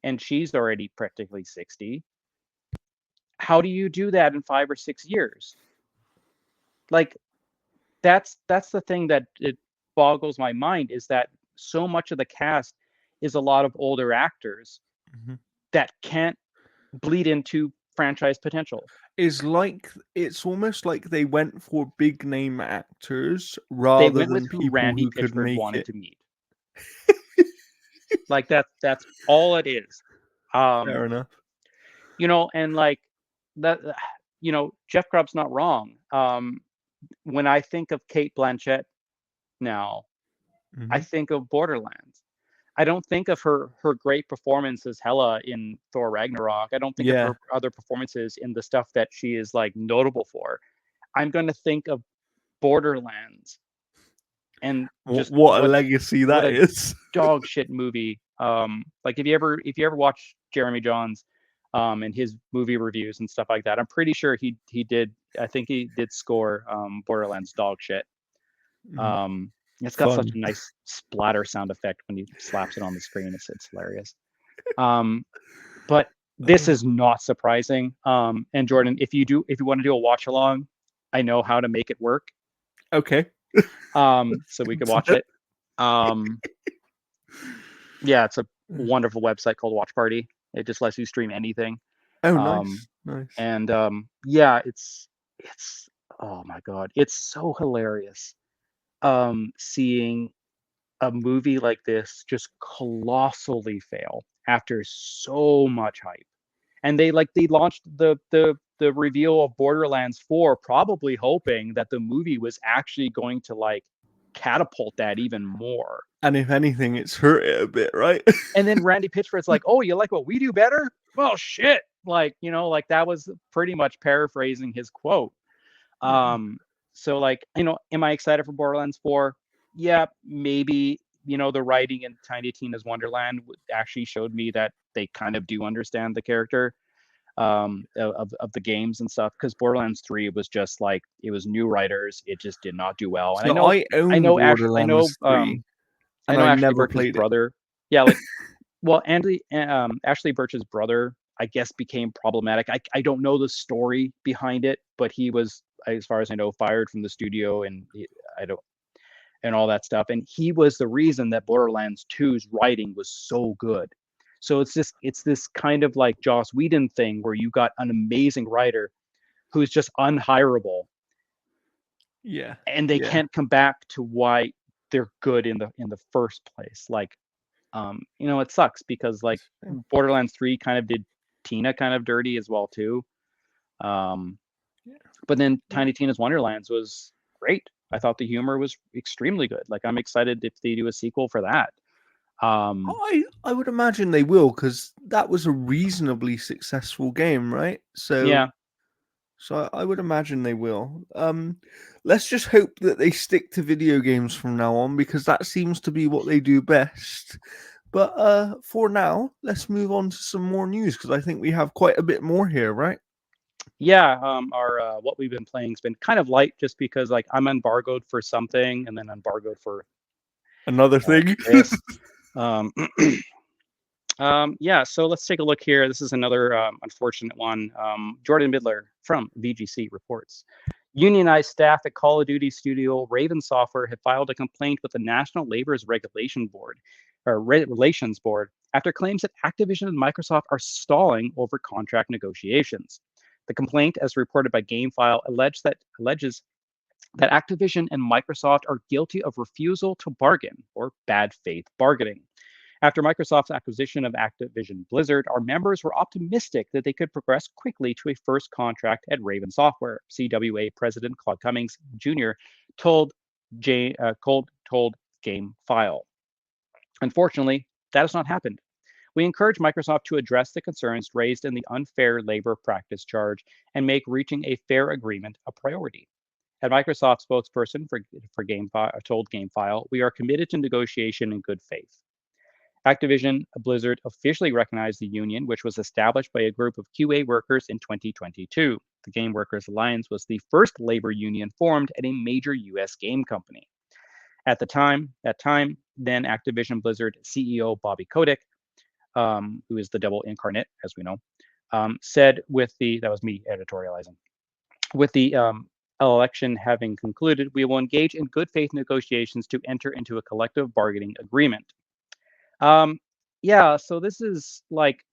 B: and she's already practically 60. How do you do that in 5 or 6 years? Like, that's the thing that it boggles my mind, is that so much of the cast is a lot of older actors
A: Hmm.
B: that can't bleed into franchise potential.
A: It's almost like they went for big name actors
B: They
A: rather
B: went with
A: than
B: who
A: people
B: Randy
A: who could
B: Pitchford
A: make
B: wanted
A: it.
B: to meet. Like that's all it is. Um,
A: Fair enough.
B: and like that, Jeff Grubb's not wrong. When I think of Kate Blanchett now, I
A: Hmm.
B: think of Borderlands. I don't think of her great performance as Hela in Thor Ragnarok. I don't think of
A: Yeah.
B: her other performances in the stuff that she is like notable for. I'm going to think of Borderlands, and just
A: What a legacy
B: what
A: that
B: a
A: is.
B: dog shit movie. Like if you ever watch Jeremy Johns and his movie reviews and stuff like that, I'm pretty sure he did. I think he did score Borderlands dog shit.
A: Mhm.
B: Um, it's got such
A: Fun.
B: a nice splatter sound effect when he slaps it on the screen. It's hilarious. Um, but this
A: Uh,
B: is not surprising. And Jordan, if you want to do a watch along, I know how to make it work.
A: okay.
B: So we could watch it. Um, yeah, it's a wonderful website called Watch Party. It just lets you stream anything.
A: Oh,
B: Um,
A: nice, nice.
B: and yeah, it's oh my god, it's so hilarious. Seeing a movie like this just colossally fail after so much hype. And they launched the reveal of Borderlands 4 probably hoping that the movie was actually going to like catapult that even more.
A: And if anything, it's hurt it a bit, right?
B: And then Randy Pitchford's like, "Oh, you like what we do better? Well, shit." Like, like that was pretty much paraphrasing his quote.
A: Yeah.
B: Um, so like, am I excited for Borderlands 4? Yeah, maybe. The writing in Tiny Tina's Wonderland actually showed me that they kind of do understand the character of the games and stuff. Because Borderlands 3 was just like it was new writers. It just did not do well. And I
A: So
B: know,
A: I
B: I
A: own
B: know Ash, I know,
A: Borderlands 3,
B: I
A: and
B: know
A: I
B: Ashley
A: never
B: Birch's
A: played it.
B: brother. Yeah, like well, Ashley Birch's brother, I guess, became problematic. I don't know the story behind it, but he was, as far as I know, fired from the studio, and I don't, and all that stuff. And he was the reason that Borderlands 2's writing was so good. So it's this kind of like Joss Whedon thing where you got an amazing writer who's just unhireable,
A: Yeah,
B: and they
A: yeah.
B: can't come back to why they're good in the first place. Like, it sucks because like Borderlands 3 kind of did Tina kind of dirty as well too. Um,
A: Yeah,
B: but then
A: yeah.
B: Tiny Tina's Wonderlands was great. I thought the humor was extremely good. Like I'm excited if they do a sequel for that. Um,
A: I would imagine they will because that was a reasonably successful game, right? So
B: yeah,
A: so I would imagine they will. Let's just hope that they stick to video games from now on because that seems to be what they do best. But for now, let's move on to some more news because I think we have quite a bit more here, right?
B: yeah. Our what we've been playing has been kind of light, just because like I'm embargoed for something and then embargoed for
A: Another thing.
B: this. Um, yeah, so let's take a look here. This is another unfortunate one. Jordan Midler from VGC reports. Unionized staff at Call of Duty studio Raven Software have filed a complaint with the National Labor's Regulation Board, or Relations Board, after claims that Activision and Microsoft are stalling over contract negotiations. The complaint, as reported by GameFile, alleges that Activision and Microsoft are guilty of refusal to bargain, or bad faith bargaining. After Microsoft's acquisition of Activision Blizzard, our members were optimistic that they could progress quickly to a first contract at Raven Software. CWA President Claude Cummings Jr. told told Game File. Unfortunately, that has not happened. We encourage Microsoft to address the concerns raised in the unfair labor practice charge and make reaching a fair agreement a priority. At Microsoft spokesperson for GameFile told GameFile, we are committed to negotiation in good faith. Activision Blizzard officially recognized the union, which was established by a group of QA workers in 2022. the Game Workers Alliance was the first labor union formed at a major U.S. game company. Then Activision Blizzard CEO Bobby Kotick, who is the devil incarnate, as we know, said that was me editorializing, with the election having concluded, we will engage in good faith negotiations to enter into a collective bargaining agreement. Um, yeah, so this is like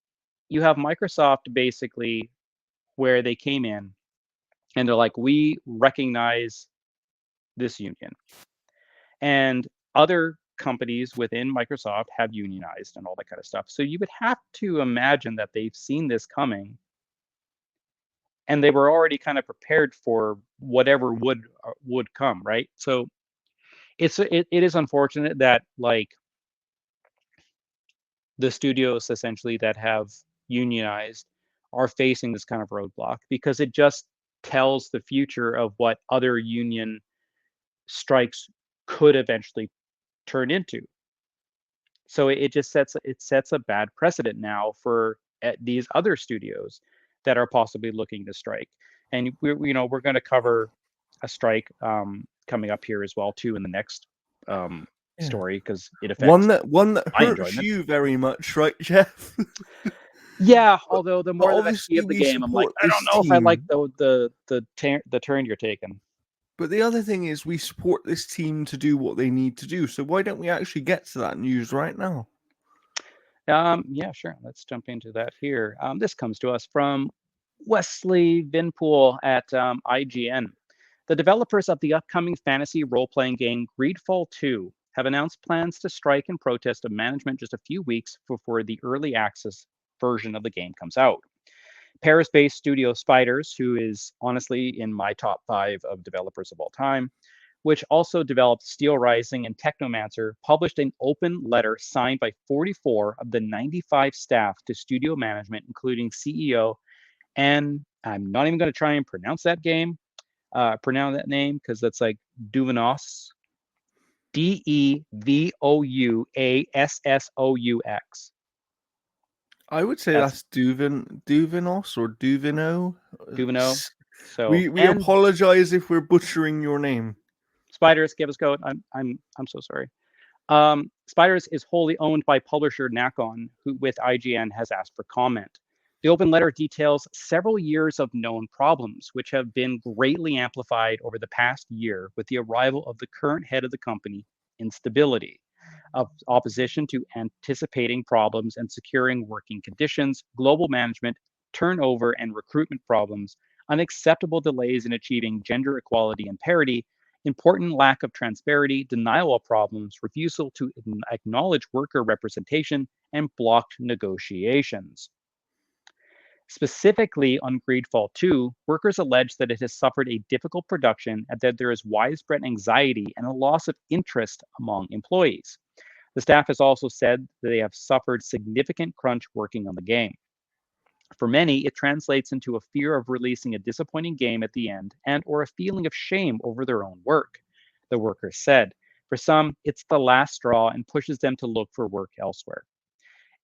B: you have Microsoft basically where they came in and they're like, we recognize this union. And other companies within Microsoft have unionized and all that kind of stuff. So you would have to imagine that they've seen this coming and they were already kind of prepared for whatever would come, right? So it is unfortunate that like the studios essentially that have unionized are facing this kind of roadblock because it just tells the future of what other union strikes could eventually turn into. So it just sets a bad precedent now for these other studios that are possibly looking to strike. And we're going to cover a strike coming up here as well too in the next
A: Yeah.
B: story because it
A: One
B: affects
A: that
B: my
A: hurts
B: enjoyment.
A: you very much, right, Jeff?
B: Yeah,
A: but,
B: although the
A: but
B: more that I see
A: obviously
B: of the
A: we
B: game, I'm like,
A: support
B: I don't
A: this
B: know if I like
A: team.
B: the turn you're taking.
A: But the other thing is we support this team to do what they need to do. So why don't we actually get to that news right now?
B: Yeah, sure. Let's jump into that here. This comes to us from Wesley Vinpool at IGN. The developers of the upcoming fantasy role-playing game Greedfall 2 have announced plans to strike in protest of management just a few weeks before the early access version of the game comes out. Paris-based studio Spiders, who is honestly in my top 5 of developers of all time, which also developed Steel Rising and Technomancer, published an open letter signed by 44 of the 95 staff to studio management, including CEO, and I'm not even going to try and pronounce that name because that's like Duvenos, Devousaux.
A: I would say
B: That's
A: that's Duvinos or Duvino.
B: Duveno. So
A: We
B: and
A: apologize if we're butchering your name.
B: Spiders, give us code. I'm so sorry. Spiders is wholly owned by publisher Nacon, who with IGN has asked for comment. The open letter details several years of known problems, which have been greatly amplified over the past year with the arrival of the current head of the company, instability, of opposition to anticipating problems and securing working conditions, global management, turnover and recruitment problems, unacceptable delays in achieving gender equality and parity, important lack of transparency, denial of problems, refusal to acknowledge worker representation, and blocked negotiations. Specifically on Greedfall 2, workers allege that it has suffered a difficult production and that there is widespread anxiety and a loss of interest among employees. The staff has also said that they have suffered significant crunch working on the game. For many, it translates into a fear of releasing a disappointing game at the end and or a feeling of shame over their own work, the workers said. For some, it's the last straw and pushes them to look for work elsewhere.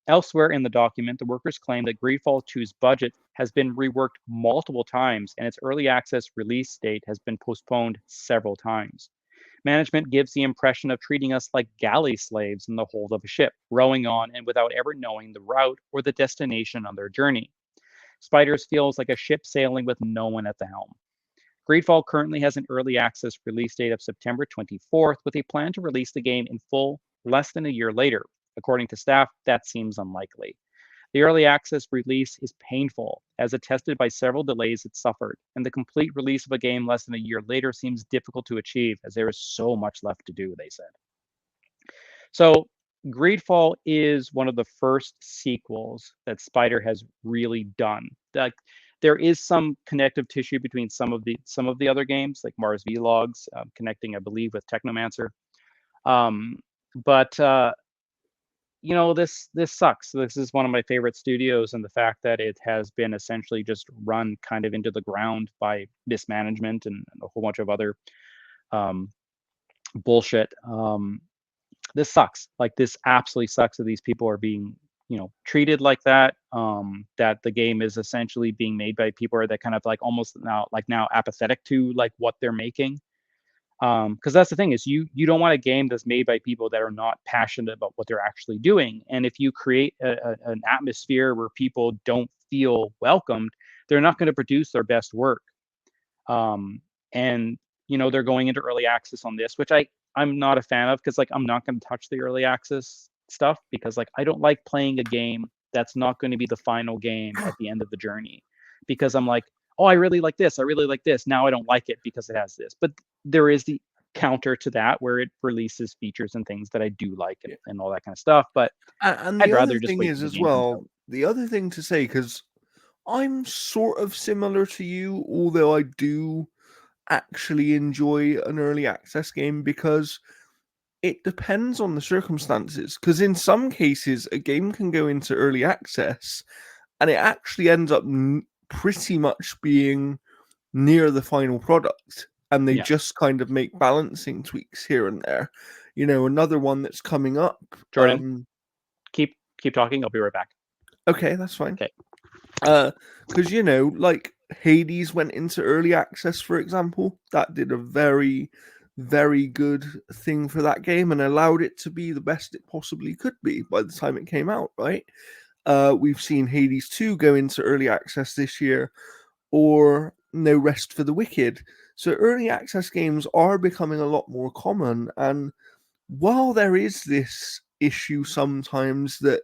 B: Elsewhere in the document, the workers claim that Greedfall 2's budget has been reworked multiple times and its early access release date has been postponed several times. Management gives the impression of treating us like galley slaves in the hold of a ship, rowing on and without ever knowing the route or the destination on their journey. Spiders feels like a ship sailing with no one at the helm. Greedfall currently has an early access release date of September 24th, with a plan to release the game in full less than a year later. According to staff, that seems unlikely. The early access release is painful, as attested by several delays it suffered, and the complete release of a game less than a year later seems difficult to achieve, as there is so much left to do, they said. So, Greedfall is one of the first sequels that Spider has really done. Like, there is some connective tissue between some of the other games, like Mars Vlogs, connecting, I believe, with Technomancer. Um, but this sucks. This is one of my favorite studios, and the fact that it has been essentially just run kind of into the ground by mismanagement and a whole bunch of other um, bullshit. This sucks. Like this absolutely sucks that these people are being treated like that. That the game is essentially being made by people that kind of like almost now apathetic to like what they're making. Because that's the thing is you don't want a game that's made by people that are not passionate about what they're actually doing. And if you create an atmosphere where people don't feel welcomed, they're not going to produce their best work. And they're going into early access on this, which I'm not a fan of, because like I'm not going to touch the early access stuff, because like I don't like playing a game that's not going to be the final game at the end of the journey, because I'm like, oh, I really like this, I really like this, now I don't like it because it has this. But there is the counter to that where it releases features and things that I do like, and all that kind of stuff. But
A: And
B: I'd
A: the other
B: rather just
A: thing
B: wait
A: is
B: till the
A: as
B: game comes
A: well,
B: out.
A: the other thing to say, because I'm sort of similar to you, although I do actually enjoy an early access game, because it depends on the circumstances. Because in some cases, a game can go into early access and it actually ends up pretty much being near the final product, and they
B: Yeah,
A: just kind of make balancing tweaks here and there. Another one that's coming up.
B: Jordan, keep talking, I'll be right back.
A: Okay, that's fine.
B: Okay.
A: Because like Hades went into early access, for example. That did a very, very good thing for that game and allowed it to be the best it possibly could be by the time it came out, right? We've seen Hades 2 go into early access this year, or No Rest for the Wicked. So early access games are becoming a lot more common. And while there is this issue sometimes that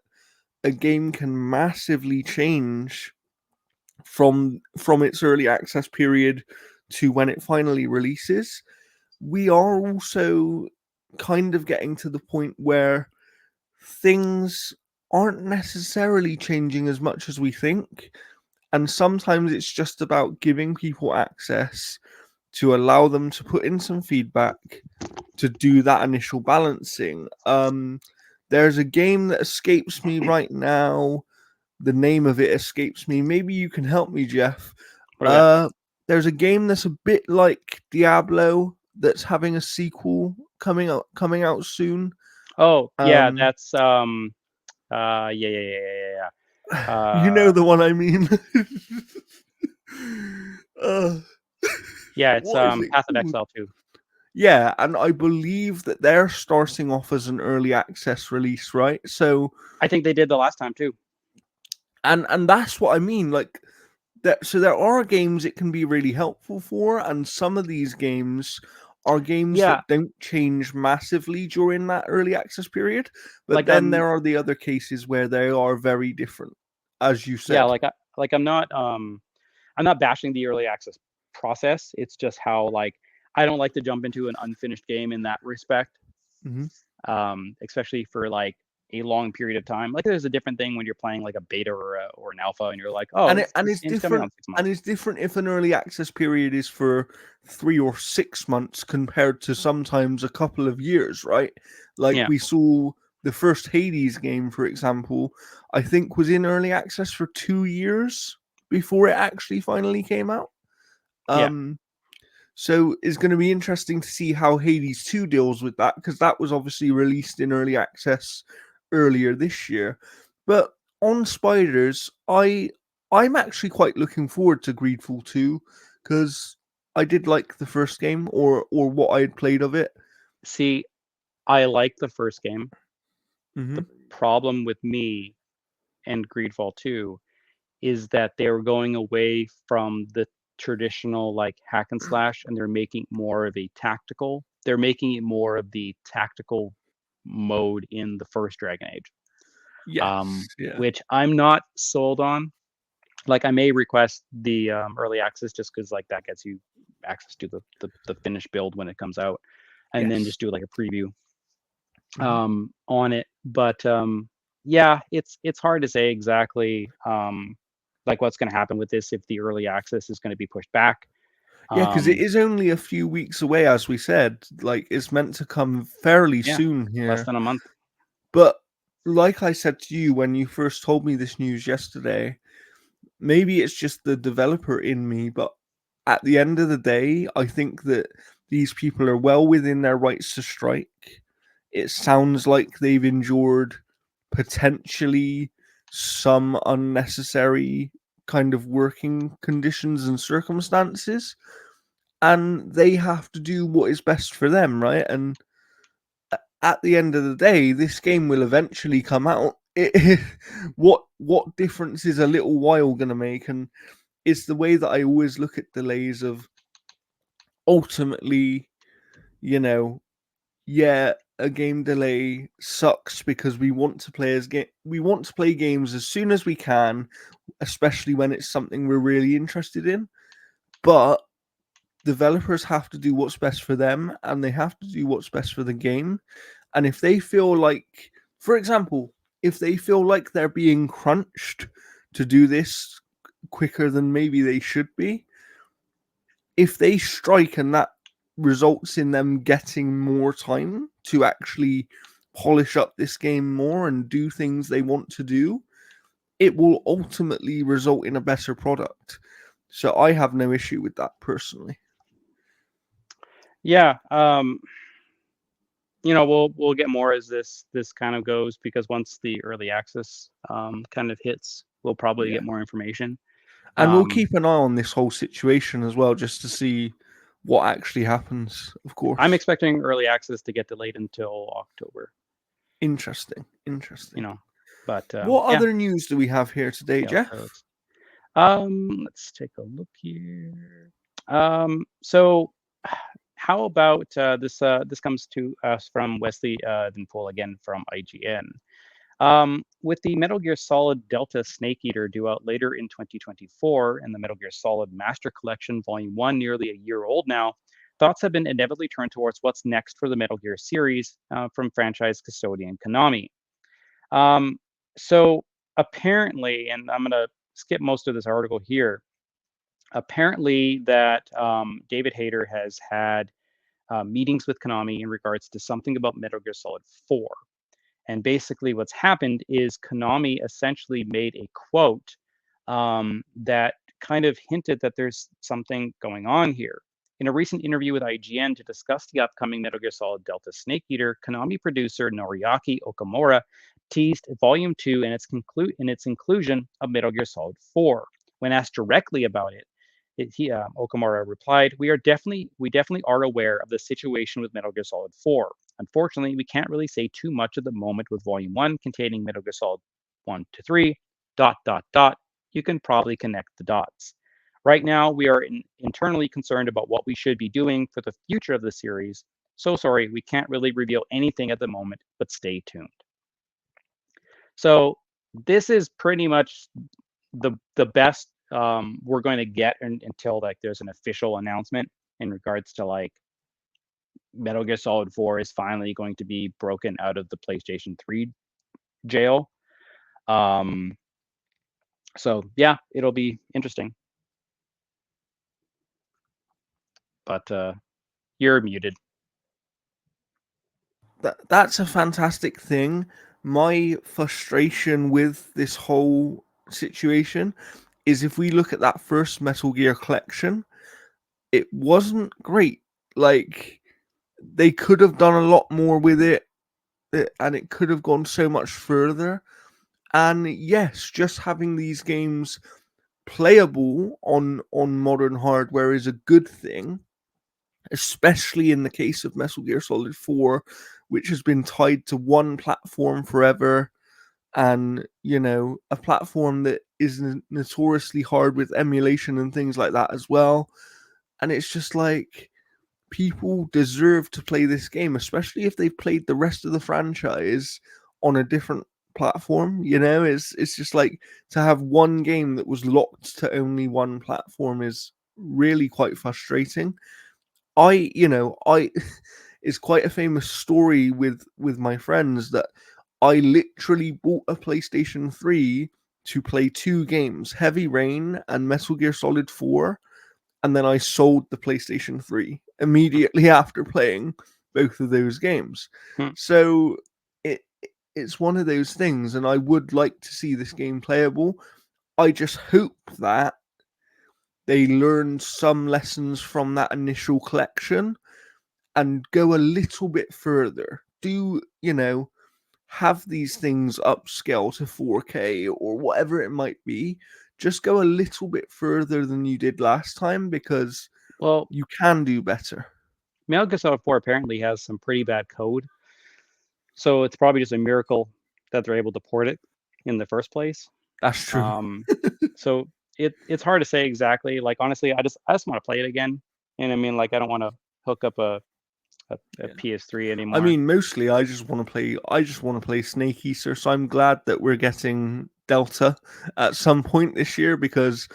A: a game can massively change from its early access period to when it finally releases, we are also kind of getting to the point where things aren't necessarily changing as much as we think. And sometimes it's just about giving people access to allow them to put in some feedback to do that initial balancing. There's a game that escapes me right now. The name of it escapes me. Maybe you can help me, Jeff.
B: What about?
A: Uh, there's a game that's a bit like Diablo that's having a sequel coming out soon.
B: Oh yeah,
A: Um,
B: that's yeah.
A: you know the one I mean. uh,
B: Yeah, it's
A: what is it
B: Path of
A: called?
B: Exile 2.
A: Yeah, and I believe that they're starting off as an early access release, right? So,
B: I think they did the last time too.
A: and that's what I mean. Like that. So there are games it can be really helpful for, and some of these games are games
B: Yeah,
A: that don't change massively during that early access period. But
B: like
A: then there are the other cases where they are very different, as you
B: yeah,
A: said.
B: like I'm not bashing the early access process. It's just how like I don't like to jump into an unfinished game in that respect.
A: Hmm.
B: Especially for like a long period of time. Like there's a different thing when you're playing like a beta or an alpha and you're like, oh,
A: And
B: this
A: it's
B: game's coming out
A: different.
B: in 6 months.
A: And it's different if an early access period is for 3 or 6 months compared to sometimes a couple of years, right? Like
B: Yeah,
A: we saw the first Hades game, for example, I think was in early access for 2 years before it actually finally came out.
B: yeah.
A: Um, so it's going to be interesting to see how Hades 2 deals with that, because that was obviously released in early access earlier this year. But on Spiders, I'm actually quite looking forward to Greedfall 2, because I did like the first game, or what I had played of it.
B: See, I like the first game.
A: Hmm.
B: The problem with me and Greedfall 2 is that they were going away from the traditional like hack and slash, and they're making more of a tactical. They're making it more of the tactical mode in the first Dragon Age,
A: Yes, yeah.
B: which I'm not sold on. Like I may request the early access just because like that gets you access to the finished build when it comes out, and then
A: Yes.
B: just do like a preview
A: Hmm.
B: on it. But yeah, it's hard to say exactly like what's going to happen with this if the early access is going to be pushed back.
A: Yeah, because it
B: Um,
A: is only a few weeks away, as we said. Like, it's meant to come fairly
B: yeah,
A: soon
B: less
A: here.
B: than a month.
A: But like I said to you when you first told me this news yesterday, maybe it's just the developer in me, but at the end of the day, I think that these people are well within their rights to strike. It sounds like they've endured potentially. some unnecessary kind of working conditions and circumstances, and they have to do what is best for them, right? And at the end of the day, this game will eventually come out. What difference is a little while going to make? And it's the way that I always look at delays of ultimately, you know, yeah, a game delay sucks because we want to play games as soon as we can, especially when it's something we're really interested in. But developers have to do what's best for them, and they have to do what's best for the game. And if they feel like, for example, if they feel like they're being crunched to do this quicker than maybe they should be, if they strike and that results in them getting more time to actually polish up this game more and do things they want to do, it will ultimately result in a better product. So I have no issue with that personally.
B: Yeah. We'll get more as this kind of goes, because once the early access kind of hits, we'll probably
A: Yeah.
B: get more information.
A: And we'll
B: Um,
A: keep an eye on this whole situation as well, just to see what actually happens, of
B: I'm
A: course.
B: expecting early access to get delayed until October.
A: Interesting.
B: You
A: Interesting.
B: know, but
A: What
B: yeah,
A: other news do we have here today,
B: see how it
A: Jeff?
B: goes. Let's take a look here. So how about this? This comes to us from Wesley Denpool again from IGN. With the Metal Gear Solid Delta Snake Eater due out later in 2024 and the Metal Gear Solid Master Collection Volume 1 nearly a year old now, thoughts have been inevitably turned towards what's next for the Metal Gear series from franchise custodian Konami. Um, so apparently, and I'm going to skip most of this article here, apparently that David Hayter has had meetings with Konami in regards to something about Metal Gear Solid 4. And basically, what's happened is Konami essentially made a quote that kind of hinted that there's something going on here. In a recent interview with IGN to discuss the upcoming Metal Gear Solid Delta Snake Eater, Konami producer Noriaki Okamura teased Volume 2 and its inclusion of Metal Gear Solid 4. When asked directly about it, Okamura replied, we definitely are aware of the situation with Metal Gear Solid 4. Unfortunately, we can't really say too much at the moment with Volume 1 containing Metal Gear Solid 1 to 3, dot, dot, dot. You can probably connect the dots. Right now, we are internally concerned about what we should be doing for the future of the series. So sorry, we can't really reveal anything at the moment, but stay tuned. So this is pretty much the best we're going to get until like there's an official announcement in regards to like Metal Gear Solid 4 is finally going to be broken out of the PlayStation 3 jail. Um, so yeah, it'll be interesting. But you're muted.
A: That's a fantastic thing. My frustration with this whole situation is if we look at that first Metal Gear collection, it wasn't great. Like they could have done a lot more with it, and it could have gone so much further. And yes, just having these games playable on modern hardware is a good thing, especially in the case of Metal Gear Solid 4, which has been tied to one platform forever, and a platform that is notoriously hard with emulation and things like that as well. And it's just like people deserve to play this game, especially if they've played the rest of the franchise on a different platform. It's just like to have one game that was locked to only one platform is really quite frustrating. I it's quite a famous story with my friends that I literally bought a PlayStation 3 to play two games, Heavy Rain and Metal Gear Solid 4, and then I sold the PlayStation 3 immediately after playing both of those games.
B: Hmm.
A: So it it's one of those things, and I would like to see this game playable. I just hope that they learn some lessons from that initial collection and go a little bit further. Do have these things upscale to 4K or whatever it might be, just go a little bit further than you did last time because
B: Well,
A: you can do better.
B: Metal Gear Solid 4 apparently has some pretty bad code, so it's probably just a miracle that they're able to port it in the first place.
A: That's true.
B: Um, so it's hard to say exactly. Like honestly, I just want to play it again, and I mean like I don't want to hook up a
A: Yeah.
B: PS3
A: I
B: anymore.
A: mean, mostly I just want to play. I just want to play Snake Eater. So I'm glad that we're getting Delta at some point this year because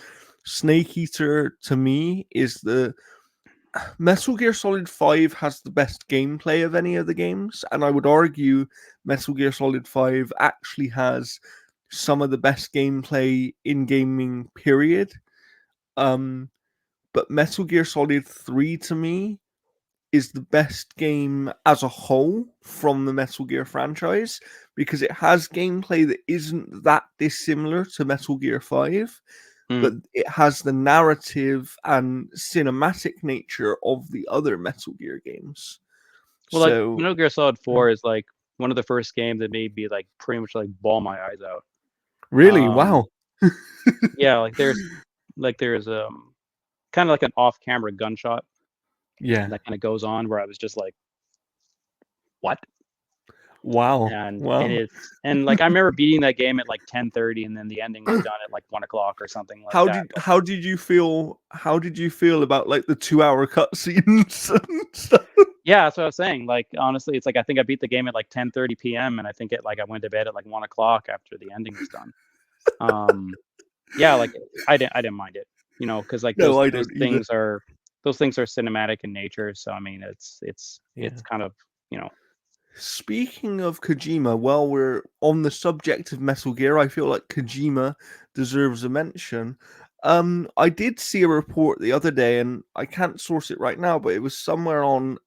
A: Snake Eater to me is the Metal Gear Solid 5 has the best gameplay of any of the games, and I would argue Metal Gear Solid 5 actually has some of the best gameplay in gaming, period. Um, but Metal Gear Solid 3 to me is the best game as a whole from the Metal Gear franchise because it has gameplay that isn't that dissimilar to Metal Gear 5, but
B: Mm.
A: it has the narrative and cinematic nature of the other Metal Gear games.
B: Well, like
A: So,
B: Metal Gear Solid 4 is like one of the first games that made me like pretty much like bawl my eyes out.
A: really,
B: Um,
A: wow.
B: yeah, like there's kind of like an off-camera gunshot
A: Yeah.
B: that kind of goes on where I was just like, what?
A: Wow.
B: And
A: Wow.
B: and like I remember beating that game at like 10:30, and then the ending was done at like 1 o'clock or something like that. But
A: How did you feel? How did you feel about like the 2 hour cutscenes and stuff?
B: yeah, that's what I was saying. Like honestly, it's like I think I beat the game at like 10:30 p.m. and I think it like I went to bed at like 1 o'clock after the ending was done. Um, yeah, like I didn't mind it, because like
A: No,
B: those
A: I
B: those
A: don't either.
B: things are those things are cinematic in nature. So I mean, it's
A: Yeah.
B: kind of you know
A: Speaking of Kojima, while we're on the subject of Metal Gear, I feel like Kojima deserves a mention. I did see a report the other day, and I can't source it right now, but it was somewhere on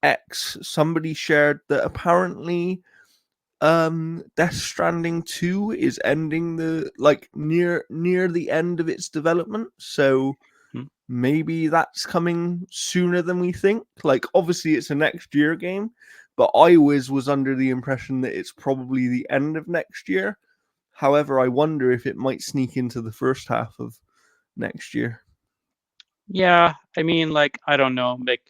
A: X. Somebody shared that apparently Death Stranding 2 is ending the like near the end of its development. So
B: mm,
A: maybe that's coming sooner than we think. Like, obviously, it's a next year game, but I was under the impression that it's probably the end of next year. However, I wonder if it might sneak into the first half of next year.
B: yeah. I mean, like I don't know, like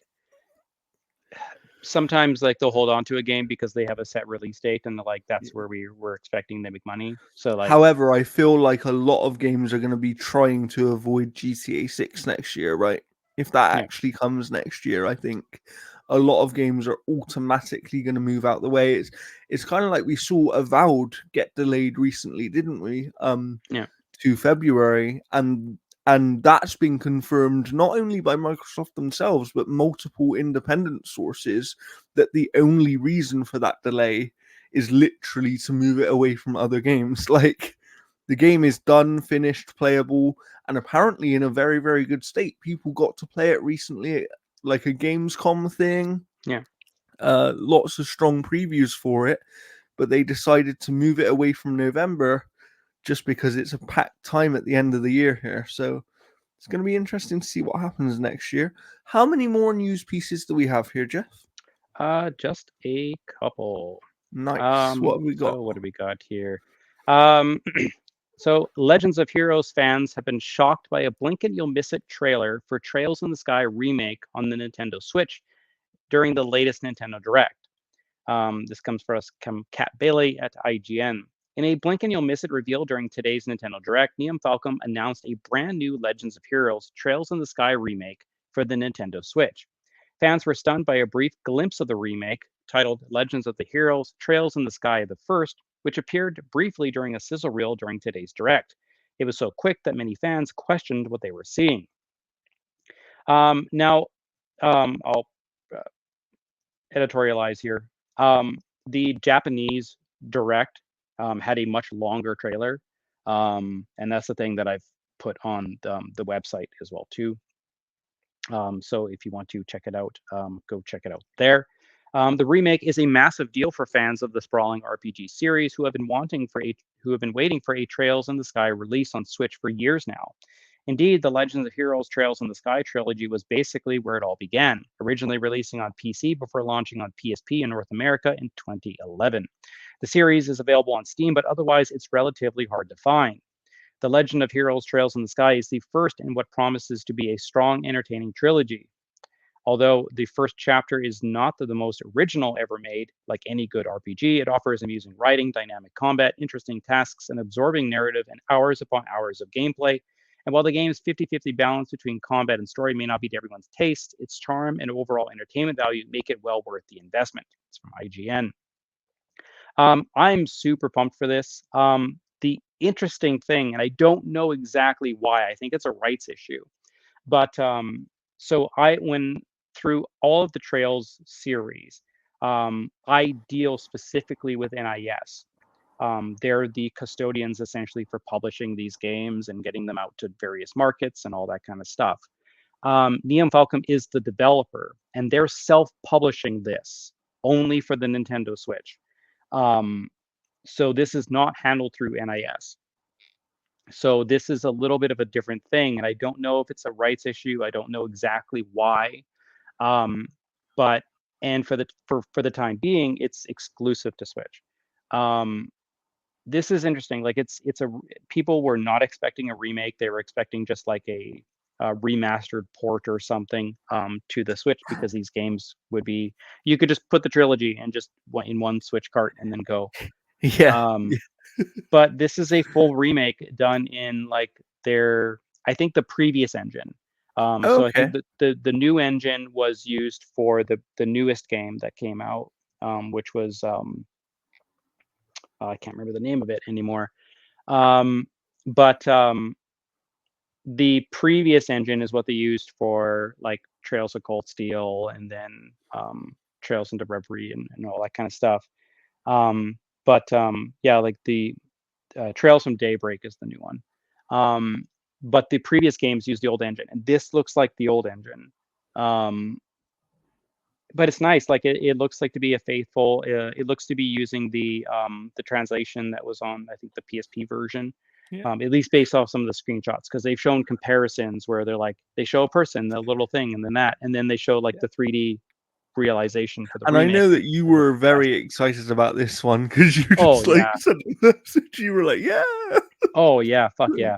B: sometimes like they'll hold on to a game because they have a set release date and like that's where we were expecting to make money. So like
A: However, I feel like a lot of games are going to be trying to avoid GTA 6 next year, right? If that
B: yeah,
A: actually comes next year, I think a lot of games are automatically going to move out the way. It's kind of like we saw Avowed get delayed recently, didn't we?
B: yeah,
A: To February, and that's been confirmed not only by Microsoft themselves but multiple independent sources that the only reason for that delay is literally to move it away from other games. Like the game is done, finished, playable, and apparently in a very, very good state. People got to play it recently, like a Gamescom thing.
B: yeah.
A: Lots of strong previews for it, but they decided to move it away from November just because it's a packed time at the end of the year here. So it's going to be interesting to see what happens next year. How many more news pieces do we have here, Jeff?
B: Just a couple.
A: Nice. What have we got?
B: So what do we got here? Um, so Legends of Heroes fans have been shocked by a blink and you'll miss it trailer for Trails in the Sky remake on the Nintendo Switch during the latest Nintendo Direct. This comes from Kat Bailey at IGN. In a blink and you'll miss it reveal during today's Nintendo Direct, Neum Falcom announced a brand new Legends of Heroes Trails in the Sky remake for the Nintendo Switch. Fans were stunned by a brief glimpse of the remake, titled Legends of the Heroes Trails in the Sky the First, which appeared briefly during a sizzle reel during today's Direct. It was so quick that many fans questioned what they were seeing. Now, I'll uh, editorialize here. Um, the Japanese Direct had a much longer trailer, and that's the thing that I've put on the website as well too. So if you want to check it out, go check it out there. The remake is a massive deal for fans of the sprawling RPG series who have been waiting for a Trails in the Sky release on Switch for years now. Indeed, the Legends of Heroes Trails in the Sky trilogy was basically where it all began, originally releasing on PC before launching on PSP in North America in 2011. The series is available on Steam, but otherwise it's relatively hard to find. The Legend of Heroes Trails in the Sky is the first in what promises to be a strong, entertaining trilogy. Although the first chapter is not the most original ever made, like any good RPG, it offers amusing writing, dynamic combat, interesting tasks, an absorbing narrative, and hours upon hours of gameplay. And while the game's 50-50 balance between combat and story may not be to everyone's taste, its charm and overall entertainment value make it well worth the investment. It's from IGN. I'm super pumped for this. The interesting thing, and I don't know exactly why, I think it's a rights issue, but so I when through all of the Trails series, I deal specifically with NIS. They're the custodians essentially for publishing these games and getting them out to various markets and all that kind of stuff. Neon Falcom is the developer, and they're self-publishing this only for the Nintendo Switch. Um, so this is not handled through NIS. So this is a little bit of a different thing, and I don't know if it's a rights issue. I don't know exactly why. Um, but and for the time being, it's exclusive to Switch. Um, this is interesting. Like it's a people were not expecting a remake. They were expecting just like a remastered port or something to the Switch because these games would be you could just put the trilogy and just in one Switch cart and then go.
A: Yeah.
B: Um, but this is a full remake done in like their I think the previous engine. So I think
A: Okay.
B: that the new engine was used for the newest game that came out, which was I can't remember the name of it anymore. Um, but the previous engine is what they used for like Trails of Cold Steel and then Trails into Reverie and all that kind of stuff. Yeah, like the Trails from Daybreak is the new one. Um, but the previous games used the old engine, and this looks like the old engine. Um, but it's nice. Like it looks like to be a faithful. It looks to be using the translation that was on I think the PSP version,
A: Yeah.
B: at least based off some of the screenshots because they've shown comparisons where they're like they show a person, a little thing, and then that, and then they show like
A: Yeah.
B: the 3D realization for the
A: And I
B: remake.
A: know that you
B: And it looks
A: were very
B: fantastic.
A: excited about this one because you
B: Oh
A: just like
B: yeah.
A: sent a message. You were like, "Yeah."
B: Oh yeah, fuck yeah.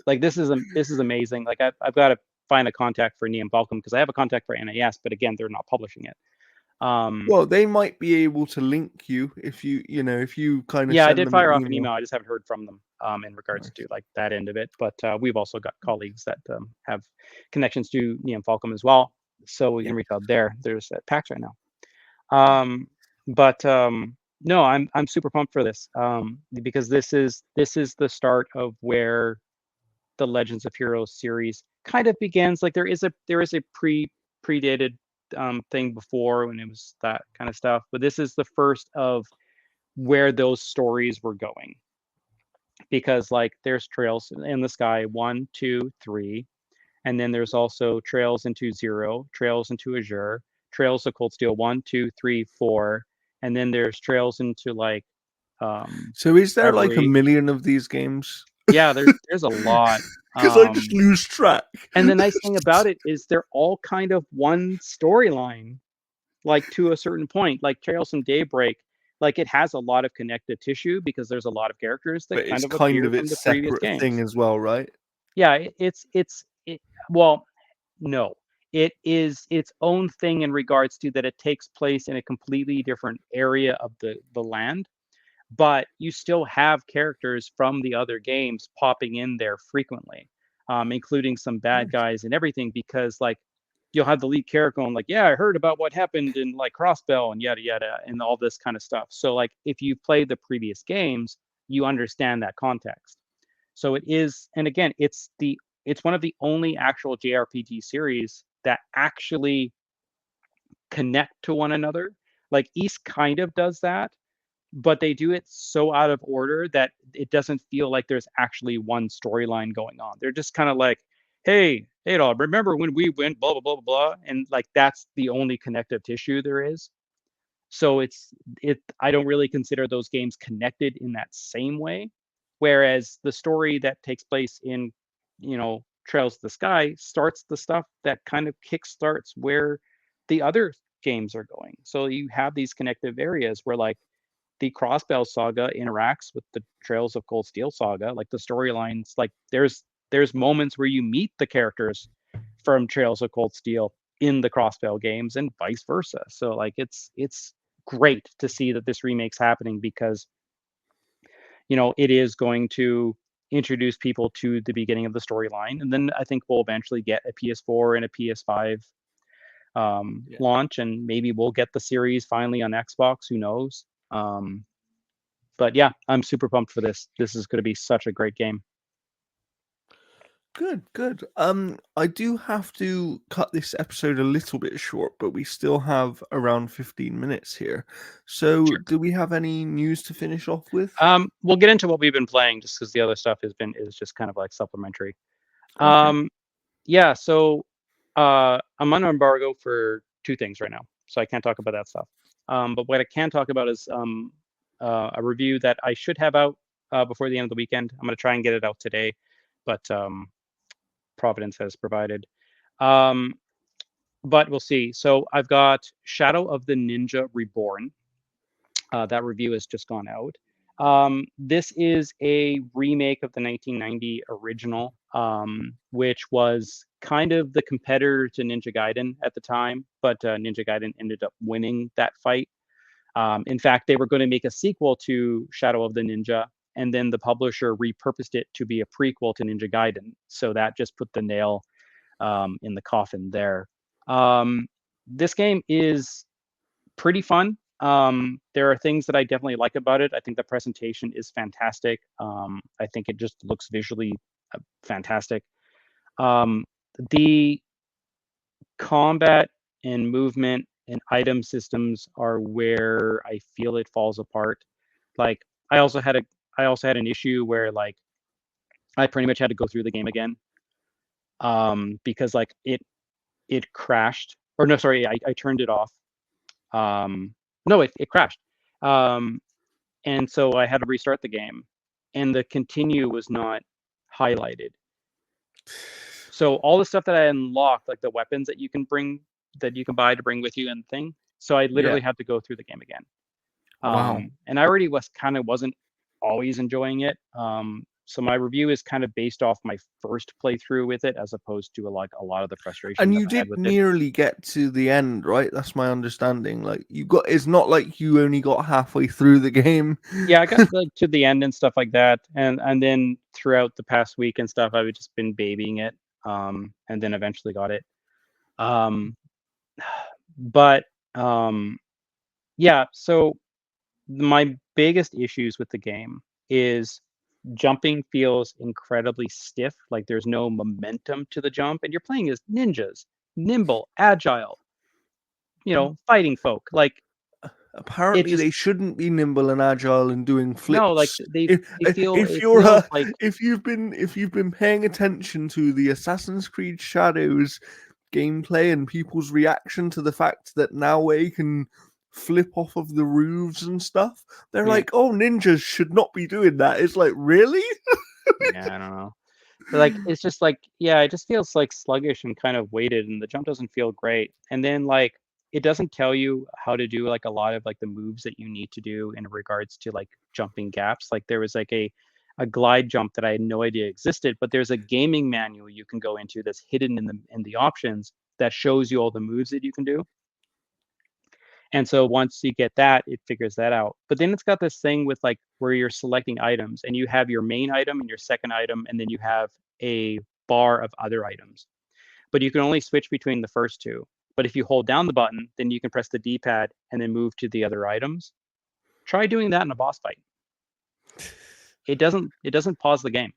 B: Like this is amazing. Like I've got to find a contact for Neon Falcom because I have a contact for NAS, but again, they're not publishing it. Um,
A: Well, they might be able to link you if if you kind of
B: yeah, I
A: send
B: did
A: them an
B: fire off an
A: email.
B: email. I just haven't heard from them in regards to
A: Nice.
B: like that end of it. But we've also got colleagues that have connections to Neon Falcom as well, so we
A: Yeah.
B: can reach out there. There's at PAX right now. Um, but no, I'm super pumped for this because this is the start of where the Legends of Heroes series kind of begins. Like there is a predated thing before when it was that kind of stuff, but this is the first of where those stories were going because like there's Trails in the Sky 1, 2, 3, and then there's also Trails into Zero, Trails into Azure, Trails of Cold Steel 1, 2, 3, 4, and then there's Trails into like um,
A: So is there like a
B: Reverie.
A: million of these games?
B: Yeah, there's a lot.
A: Because I just lose track.
B: And the nice thing about it is they're all kind of one storyline, like to a certain point, like Trails from Daybreak. Like it has a lot of connective tissue because there's a lot of characters that
A: But
B: kind
A: it's
B: of
A: kind
B: appear
A: of
B: from
A: its
B: the previous
A: separate thing
B: games.
A: as well, right?
B: Yeah, well, no. It is its own thing in regards to that it takes place in a completely different area of the land, but you still have characters from the other games popping in there frequently, including some bad
A: Nice.
B: guys and everything. Because like you'll have the lead character going like, "Yeah, I heard about what happened in like Crossbell and yada yada and all this kind of stuff." So like if you played the previous games, you understand that context. So it is, and again, it's one of the only actual JRPG series that actually connect to one another. Like East kind of does that, but they do it so out of order that it doesn't feel like there's actually one storyline going on. They're just kind of like, hey, dog, remember when we went blah blah blah blah blah, and like that's the only connective tissue there is. So it. I don't really consider those games connected in that same way. Whereas the story that takes place in Trails of the Sky starts the stuff that kind of kickstarts where the other games are going. So you have these connective areas where like the Crossbell saga interacts with the Trails of Cold Steel saga. Like the storylines, like there's moments where you meet the characters from Trails of Cold Steel in the Crossbell games and vice versa. So like it's great to see that this remake's happening because it is going to introduce people to the beginning of the storyline, and then I think we'll eventually get a PS4 and a PS5
A: Yeah.
B: launch, and maybe we'll get the series finally on Xbox. Who knows? But yeah, I'm super pumped for this. This is going to be such a great game.
A: Good, good. I do have to cut this episode a little bit short, but we still have around 15 minutes here. So,
B: Sure.
A: do we have any news to finish off with?
B: We'll get into what we've been playing just because the other stuff is just kind of like supplementary.
A: Okay.
B: Um, yeah, so I'm on embargo for two things right now, so I can't talk about that stuff. But what I can talk about is a review that I should have out before the end of the weekend. I'm going to try and get it out today, but Providence has provided. Um, but we'll see. So I've got Shadow of the Ninja Reborn. That review has just gone out. This is a remake of the 1990 original, which was kind of the competitor to Ninja Gaiden at the time, but Ninja Gaiden ended up winning that fight. In fact, they were going to make a sequel to Shadow of the Ninja, and then the publisher repurposed it to be a prequel to Ninja Gaiden. So that just put the nail in the coffin there. This game is pretty fun. There are things that I definitely like about it. I think the presentation is fantastic. I think it just looks visually fantastic. Um, the combat and movement and item systems are where I feel it falls apart. Like I also had a I also had an issue where like I pretty much had to go through the game again because like it crashed or no sorry I turned it off. No, it crashed. Um, and so I had to restart the game, and the continue was not highlighted. So all the stuff that I unlocked, like the weapons that you can buy to bring with you and thing. So I
A: Yeah.
B: literally had to go through the game again.
A: Wow.
B: And I already wasn't always enjoying it. So my review is kind of based off my first playthrough with it, as opposed to like a lot of the frustration
A: And
B: that
A: you
B: I had
A: did
B: with it.
A: nearly get to the end, right? That's my understanding. Like you got it's not like you only got halfway through the game.
B: Yeah, I got to the end and stuff like that, and then throughout the past week and stuff, I've just been babying it, and then eventually got it. Um, but yeah, so my biggest issues with the game is jumping feels incredibly stiff, like there's no momentum to the jump, and you're playing as ninjas, nimble, agile, fighting folk. Like it
A: Apparently,
B: just
A: they shouldn't be nimble and agile and doing
B: no, like
A: flips.
B: they
A: If
B: they feel
A: if
B: it
A: you're
B: feels like
A: if you've been paying attention to the Assassin's Creed Shadows gameplay and people's reaction to the fact that now they can flip off of the roofs and stuff, they're
B: yeah.
A: like, "Oh, ninjas should not be doing that." It's like, really?
B: Yeah, I don't know. But like it's just like yeah, it just feels like sluggish and kind of weighted and the jump doesn't feel great. And then like it doesn't tell you how to do like a lot of like the moves that you need to do in regards to like jumping gaps. Like there was like a glide jump that I had no idea existed, but there's a gaming manual you can go into that's hidden in the options that shows you all the moves that you can do. And so once you get that, it figures that out. But then it's got this thing with like where you're selecting items and you have your main item and your second item, and then you have a bar of other items. But you can only switch between the first two. But if you hold down the button, then you can press the D-pad and then move to the other items. Try doing that in a boss fight. It doesn't pause the game.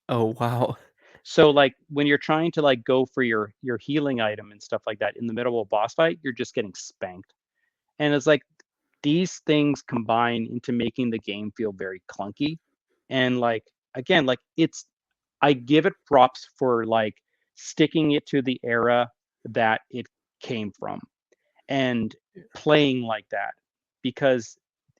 A: Oh wow.
B: So like when you're trying to like go for your healing item and stuff like that in the middle of a boss fight, you're just getting spanked. And it's like these things combine into making the game feel very clunky. And like again, like I give it props for like sticking it to the era that it came from and playing like that because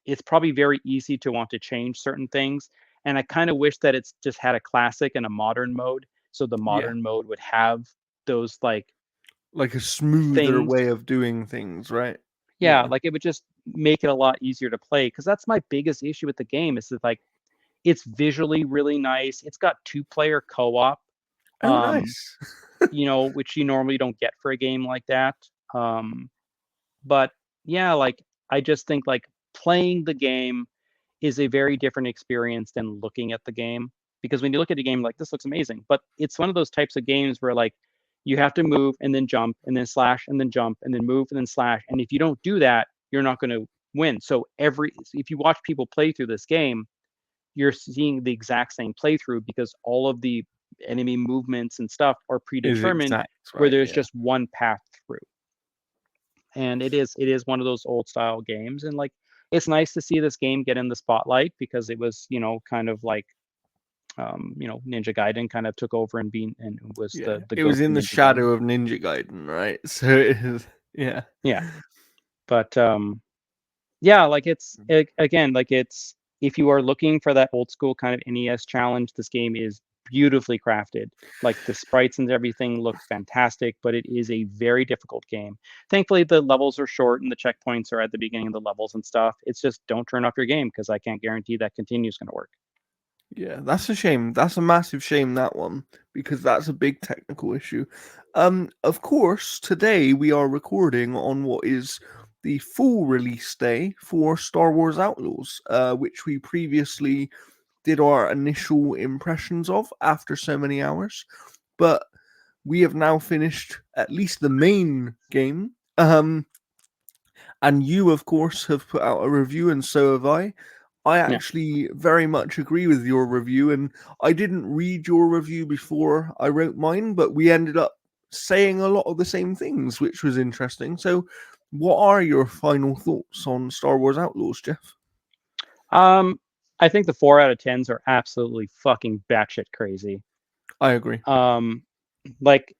B: it's probably very easy to want to change certain things. And I kind of wish that it's just had a classic and a modern mode So the
A: Yeah.
B: modern mode would have those like
A: Like a smoother
B: things.
A: way of doing things, right?
B: Yeah,
A: Yeah.
B: like it would just make it a lot easier to play because that's my biggest issue with the game is that like it's visually really nice. It's got two-player co-op,
A: Oh,
B: um,
A: nice.
B: which you normally don't get for a game like that. Um, but yeah, like I just think like playing the game is a very different experience than looking at the game. Because when you look at a game like this looks amazing, but it's one of those types of games where like you have to move and then jump and then slash and then jump and then move and then slash. And if you don't do that, you're not going to win. So if you watch people play through this game, you're seeing the exact same playthrough because all of the enemy movements and stuff are
A: Is
B: predetermined
A: exact,
B: where
A: right?
B: there's
A: Yeah.
B: just one path through. And it is one of those old style games, and like it's nice to see this game get in the spotlight because it was kind of like Ninja Gaiden kind of took over and was
A: Yeah.
B: the
A: It was
B: go-to
A: in the
B: ninja game.
A: shadow of Ninja Gaiden, right? So it is, yeah.
B: Yeah, but yeah, like again, like it's if you are looking for that old school kind of NES challenge, this game is beautifully crafted. Like the sprites and everything look fantastic, but it is a very difficult game. Thankfully, the levels are short and the checkpoints are at the beginning of the levels and stuff. It's just don't turn off your game because I can't guarantee that continue is going to work.
A: Yeah, that's a shame. That's a massive shame, that one, because that's a big technical issue. Of course, today we are recording on what is the full release day for Star Wars Outlaws, which we previously did our initial impressions of after so many hours. But we have now finished at least the main game. And you, of course, have put out a review, and so have I. I
B: Yeah.
A: actually very much agree with your review, and I didn't read your review before I wrote mine, but we ended up saying a lot of the same things, which was interesting. So, what are your final thoughts on Star Wars Outlaws, Jeff?
B: Um, I think the 4 out of 10s are absolutely fucking batshit crazy.
A: I agree.
B: Um, like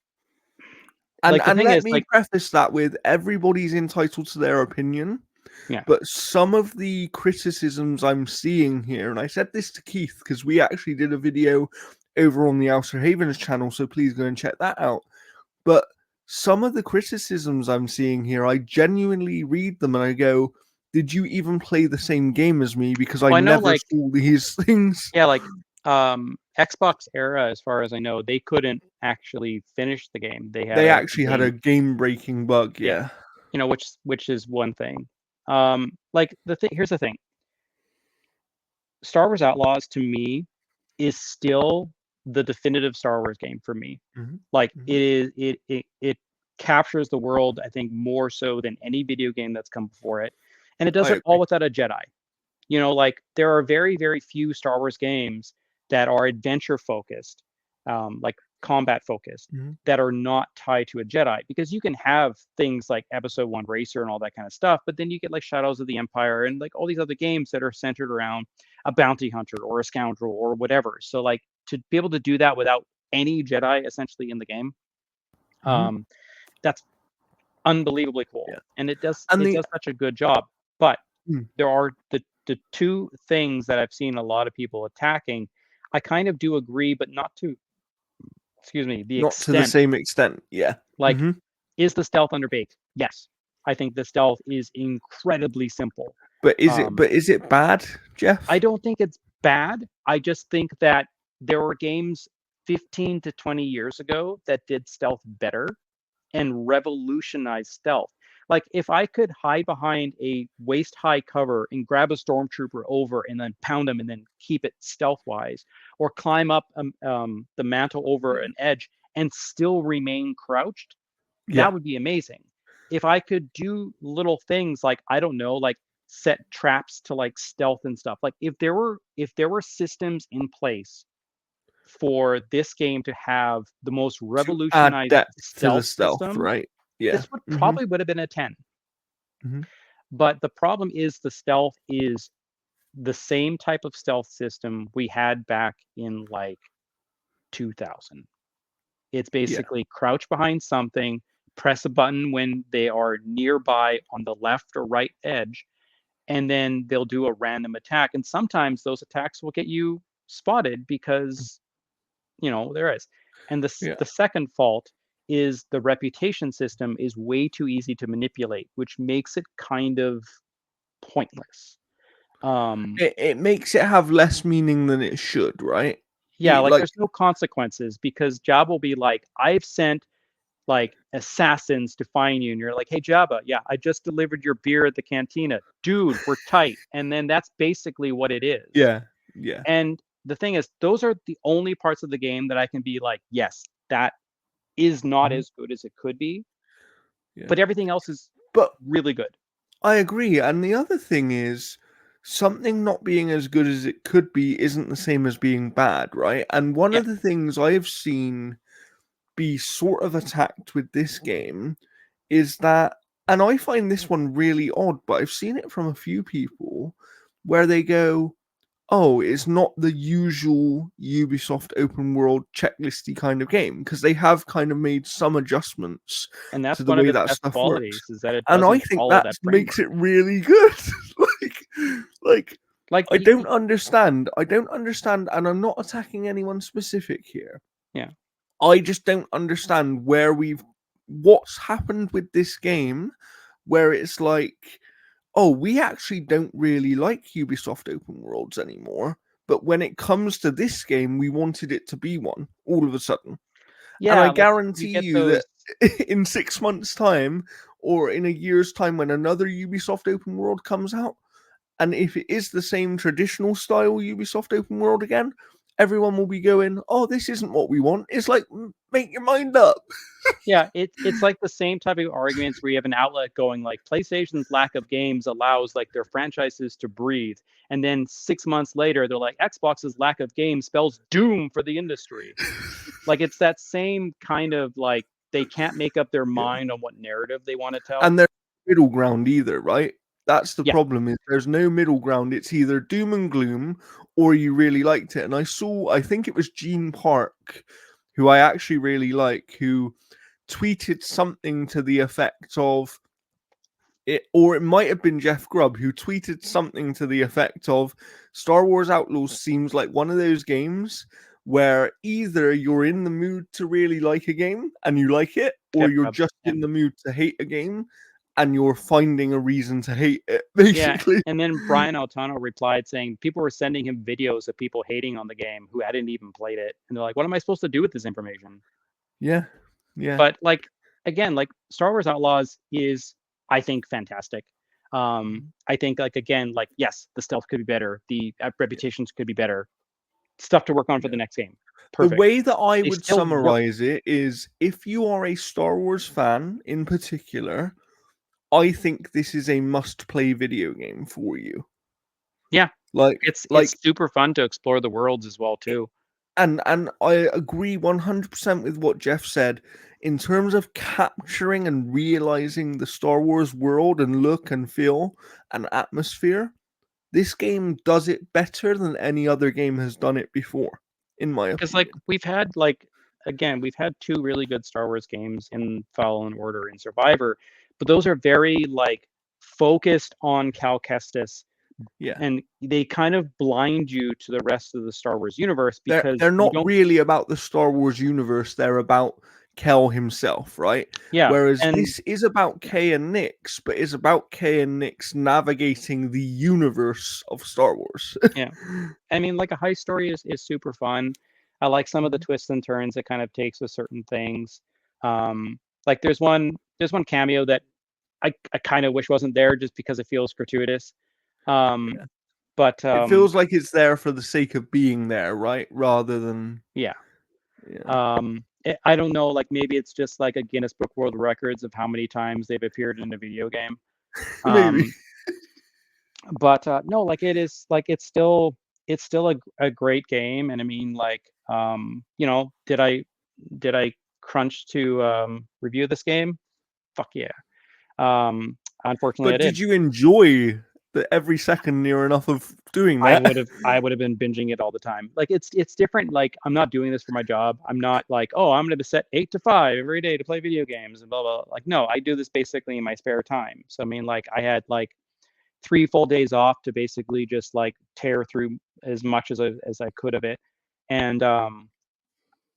A: And
B: the
A: and
B: thing
A: let
B: is
A: me
B: like
A: preface that with everybody's entitled to their opinion.
B: yeah.
A: But some of the criticisms I'm seeing here, and I said this to Keith because we actually did a video over on the Outer Havens channel, so please go and check that out. But some of the criticisms I'm seeing here, I genuinely read them and I go, did you even play the same game as me? Because I
B: Well, I know
A: never
B: like
A: saw these things.
B: yeah, like Xbox era, as far as I know, they couldn't actually finish the game. They had
A: They
B: a
A: actually had a
B: game,
A: game breaking bug,
B: yeah,
A: yeah.
B: which is one thing. Like here's the thing. Star Wars Outlaws to me is still the definitive Star Wars game for me.
A: Hmm.
B: Like
A: Hmm.
B: it captures the world, I think, more so than any video game that's come before it. And it does
A: I
B: it all
A: agree.
B: without a Jedi. Like there are very, very few Star Wars games that are adventure focused, like combat focused,
A: Hmm.
B: that are not tied to a Jedi. Because you can have things like Episode One Racer and all that kind of stuff, but then you get like Shadows of the Empire and like all these other games that are centered around a bounty hunter or a scoundrel or whatever. So like to be able to do that without any Jedi essentially in the game,
A: Hmm.
B: um, that's unbelievably cool,
A: Yeah.
B: and it does
A: And
B: it
A: the
B: does such a good job. But
A: mm,
B: there are the two things that I've seen a lot of people attacking. I kind of do agree, but not to excuse me the
A: not to the
B: extent.
A: same extent, yeah.
B: Like,
A: Hmm.
B: is the stealth underbaked? Yes, I think the stealth is incredibly simple.
A: But is it
B: Um,
A: but is it bad,
B: I
A: Jeff?
B: don't think it's bad. I just think that there were games 15 to 20 years ago that did stealth better and revolutionize stealth. Like if I could hide behind a waist high cover and grab a stormtrooper over and then pound him and then keep it stealth wise, or climb up the mantle over
A: Yeah.
B: an edge and still remain crouched,
A: Yeah.
B: that would be amazing. If I could do little things like I don't know, like set traps to like stealth and stuff. Like if there were systems in place for this game to have the most
A: To add
B: revolutionized
A: depth to the
B: stealth
A: stealth,
B: system,
A: right? Yeah.
B: this would
A: Mhm.
B: probably would have been a 10.
A: Mhm.
B: But the problem is the stealth is the same type of stealth system we had back in like 2000. It's
A: Yeah.
B: basically crouch behind something, press a button when they are nearby on the left or right edge, and then they'll do a random attack. And sometimes those attacks will get you spotted because there is. And
A: Yeah.
B: the second fault is the reputation system is way too easy to manipulate, which makes it kind of pointless. Um,
A: It makes it have less meaning than it should, right?
B: yeah, like
A: Like,
B: there's no consequences because Jabba will be like, I've sent like assassins to find you, and you're like, hey Jabba, yeah, I just delivered your beer at the cantina, dude, we're tight. And then that's basically what it is.
A: yeah, yeah,
B: And the thing is, those are the only parts of the game that I can be like, yes, that is not
A: mhm,
B: as good as it could be,
A: yeah.
B: but everything else is
A: But
B: really good.
A: I agree. And the other thing is, something not being as good as it could be isn't the same as being bad, right? And one
B: Yeah,
A: of the things I have seen be sort of attacked with this game is that, and I find this one really odd, but I've seen it from a few people where they go, oh, it's not the usual Ubisoft open world checklisty kind of game because they have kind of made some adjustments
B: and
A: to
B: that's
A: the
B: one of
A: way
B: its
A: that
B: best
A: stuff works.
B: qualities is that it
A: And I
B: doesn't
A: think
B: follow
A: that
B: that
A: makes
B: framework.
A: it really good. like, like
B: Like
A: I don't understand. I don't understand, and I'm not attacking anyone specific here.
B: yeah,
A: I just don't understand what's happened with this game where it's like, oh, we actually don't really like Ubisoft open worlds anymore. But when it comes to this game, we wanted it to be one all of a sudden. And I
B: yeah, like you
A: guarantee
B: get
A: you
B: those.
A: that in 6 months' time or in a year's time, when another Ubisoft open world comes out, and if it is the same traditional style Ubisoft open world again, everyone will be going, "Oh, this isn't what we want." It's like, make your mind up.
B: Yeah, it's like the same type of arguments where you have an outlet going like PlayStation's lack of games allows like their franchises to breathe, and then 6 months later they're like Xbox's lack of games spells doom for the industry. Like it's that same kind of like they can't make up their
A: Yeah.
B: mind on what narrative they want to tell.
A: And there's no middle ground either, right? That's the
B: Yeah,
A: problem is there's no middle ground. It's either doom and gloom or you really liked it. And I think it was Gene Park, who I actually really like, who tweeted something to the effect of it, or it might have been Jeff Grubb who tweeted something to the effect of Star Wars Outlaws seems like one of those games where either you're in the mood to really like a game and you like it, or
B: Jeff
A: you're
B: Grubb.
A: just
B: Yeah.
A: in the mood to hate a game and you're finding a reason to hate it,
B: Yeah,
A: basically.
B: and then Brian Altano replied saying people were sending him videos of people hating on the game who hadn't even played it, and they're like, "What am I supposed to do with this information?"
A: Yeah, yeah,
B: But like again, like Star Wars Outlaws is, I think, fantastic. I think like again, like yes, the stealth could be better, the
A: yeah,
B: reputations could be better, stuff to work on for the
A: yeah.
B: next game.
A: The
B: Perfect.
A: way that I
B: They
A: would
B: still work.
A: summarize it is if you are a Star Wars fan in particular, I think this is a must play video game for you.
B: Yeah,
A: Like,
B: it's super fun to explore the worlds as well too.
A: and I agree 100% with what Jeff said in terms of capturing and realizing the Star Wars world and look and feel and atmosphere. This game does it better than any other game has done it before, in my
B: Because like
A: opinion.
B: we've had like again, we've had two really good Star Wars games in Fallen Order and Survivor, but those are very like focused on Cal Kestis,
A: Yeah.
B: and they kind of blind you to the rest of the Star Wars universe
A: They're
B: because you
A: not
B: don't.
A: really about the Star Wars universe, they're about Kel himself, right?
B: Yeah,
A: Whereas
B: and
A: this is about Kay and Nix, but it's about Kay and Nix navigating the universe of Star Wars.
B: yeah, I mean, like a heist story is super fun. I like some of the
A: Mhm.
B: twists and turns it kind of takes with certain things. Like there's one cameo that I kind of wish wasn't there just because it feels gratuitous. Um,
A: Yeah.
B: but
A: It feels like it's there for the sake of being there, right? Rather than
B: yeah.
A: yeah.
B: I don't know, like maybe it's just like a Guinness Book World Records of how many times they've appeared in a video game.
A: Maybe.
B: Um, but no, like it is like it's still a great game, and I mean like did I crunch to review this game? Fuck yeah. Um, Unfortunately, I
A: But did
B: did.
A: you enjoy the every second near enough of doing
B: I
A: that?
B: would have I would have been binging it all the time. Like it's different. Like I'm not doing this for my job. I'm not like, oh, I'm gonna be set 8 to 5 every day to play video games and blah blah. Like no, I do this basically in my spare time. So I mean, like I had like 3 full days off to basically just like tear through as much as I could of it. And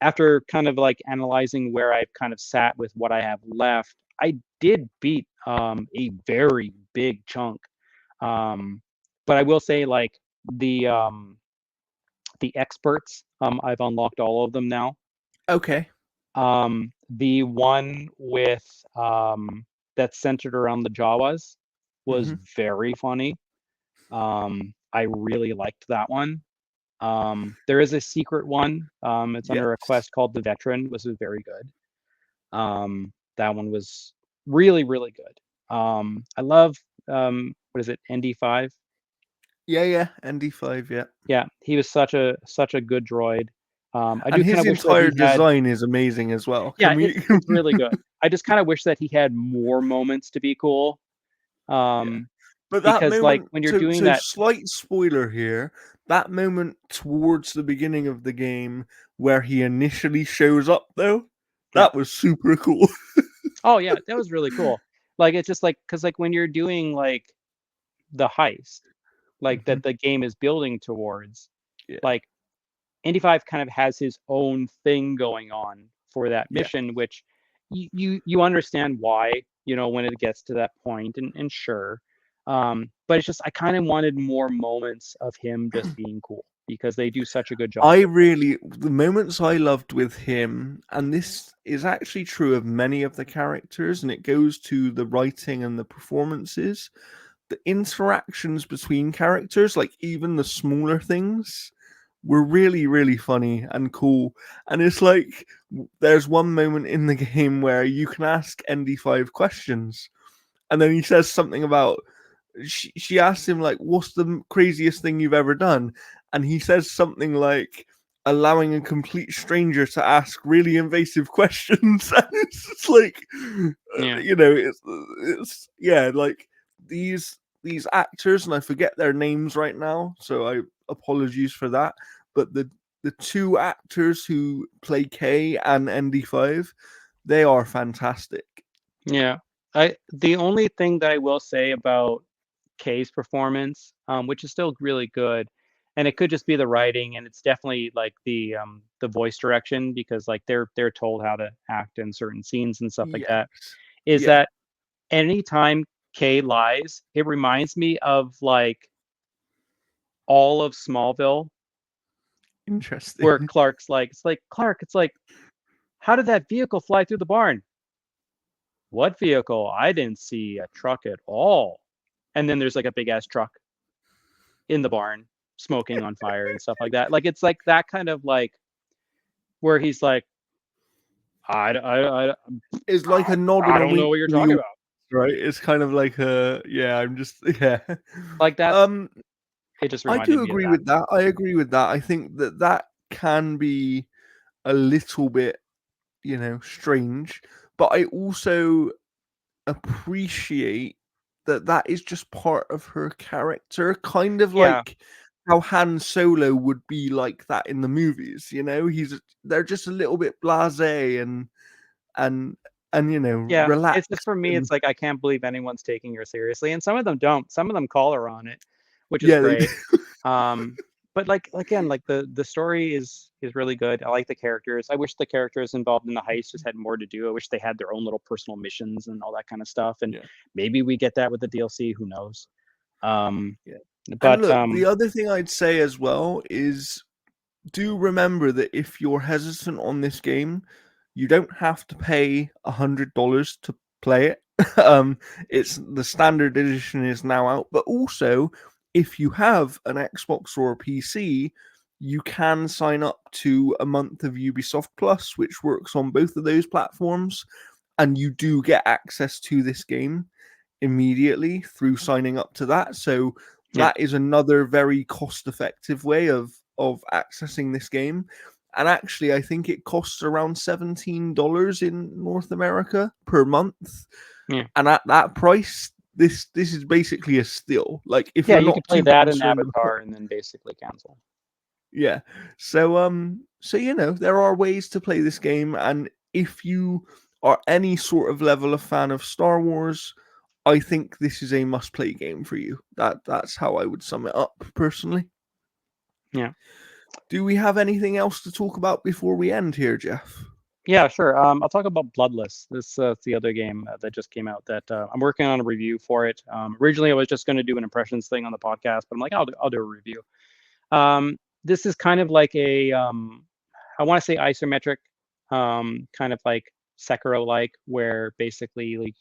B: after kind of like analyzing where I've kind of sat with what I have left, I did beat a very big chunk. Um, but I will say like the um, the experts, I've unlocked all of them now.
A: Okay.
B: The one with that's centered around the Jawas was
A: Hmm.
B: very funny. I really liked that one. There is a secret one. It's under a
A: Yes.
B: quest called the Veteran, which is very good. That one was really, really good. I love what is it, ND5?
A: Yeah, yeah. ND5, yeah.
B: Yeah, he was such a good droid. I
A: And
B: do kind
A: his
B: of wish that
A: entire
B: he had.
A: design is amazing as well.
B: Yeah,
A: Can we?
B: it's really good. I just kind of wish that he had more moments to be cool.
A: Yeah.
B: Um,
A: But that
B: because like
A: moment,
B: when you're
A: so
B: doing
A: so
B: that,
A: slight spoiler here. That moment towards the beginning of the game where he initially shows up, though,
B: yeah.
A: that was super cool.
B: Oh yeah, that was really cool. Like it's just like because like when you're doing like the heist, like
A: Hmm.
B: that the game is building towards,
A: Yeah,
B: like Indy 5 kind of has his own thing going on for that
A: yeah.
B: mission, which you understand why, when it gets to that point, and sure. But it's just I kind of wanted more moments of him just being cool because they do such a good job
A: I
B: with it.
A: really, the moments I loved with him, and this is actually true of many of the characters, and it goes to the writing and the performances, the interactions between characters, like even the smaller things, were really, really funny and cool. And it's like there's one moment in the game where you can ask ND5 questions, and then he says something about she asks him like, "What's the craziest thing you've ever done?" And he says something like, "Allowing a complete stranger to ask really invasive questions." And it's just like,
B: Yeah,
A: it's yeah, like these actors, and I forget their names right now, so I apologies for that. But the two actors who play K and ND5, they are fantastic.
B: yeah. The only thing that I will say about Kay's performance, which is still really good, and it could just be the writing, and it's definitely like the voice direction because like they're told how to act in certain scenes and stuff like
A: Yes.
B: that. Is
A: Yeah.
B: that anytime Kay lies, it reminds me of like all of Smallville, where
A: Interesting.
B: Clark's like, it's like Clark, it's like, how did that vehicle fly through the barn? What vehicle? I didn't see a truck at all. And then there's like a big ass truck in the barn smoking on fire and stuff like that. Like it's like that kind of like where he's like, I
A: It's like a nod and a
B: don't know
A: wink
B: what you're
A: to the
B: talking
A: audience,
B: about.
A: right? It's kind of like a yeah. I'm just yeah.
B: Like that's
A: Um,
B: it just
A: I
B: reminded
A: do
B: me of
A: agree
B: that.
A: with that. I agree with that. I think that that can be a little bit, strange, but I also appreciate that that is just part of her character, kind of
B: Yeah,
A: like how Han Solo would be like that in the movies. They're just a little bit blasé and
B: yeah. It's just
A: relaxed
B: for me,
A: and
B: it's like I can't believe anyone's taking her seriously. And some of them don't. Some of them call her on it, which is
A: yeah, they
B: great. Um, but like again, like the story is really good. I like the characters. I wish the characters involved in the heist just had more to do. I wish they had their own little personal missions and all that kind of stuff. And
A: yeah,
B: maybe we get that with the DLC. Who knows? Um,
A: yeah. And
B: but
A: look, the other thing I'd say as well is do remember that if you're hesitant on this game, you don't have to pay $100 to play it. It's the standard edition is now out, but also if you have an Xbox or a PC, you can sign up to a month of Ubisoft Plus, which works on both of those platforms, and you do get access to this game immediately through signing up to that. So
B: yeah,
A: that is another very cost-effective way of accessing this game. And actually, I think it costs around $17 in North America per month.
B: yeah,
A: And at that price, this is basically a steal. Like if
B: yeah.
A: you're
B: You could
A: not
B: play
A: too
B: that in
A: concerned about
B: Avatar and then basically cancel.
A: yeah. So there are ways to play this game, and if you are any sort of level of fan of Star Wars, I think this is a must play game for you. That's how I would sum it up personally.
B: Yeah.
A: Do we have anything else to talk about before we end here, Jeff?
B: Yeah, sure. I'll talk about Bloodless. This is the other game that just came out that I'm working on a review for it. Originally, I was just going to do an impressions thing on the podcast, but I'm like, I'll do a review. This is kind of like a I want to say isometric, kind of like Sekiro-like, where basically like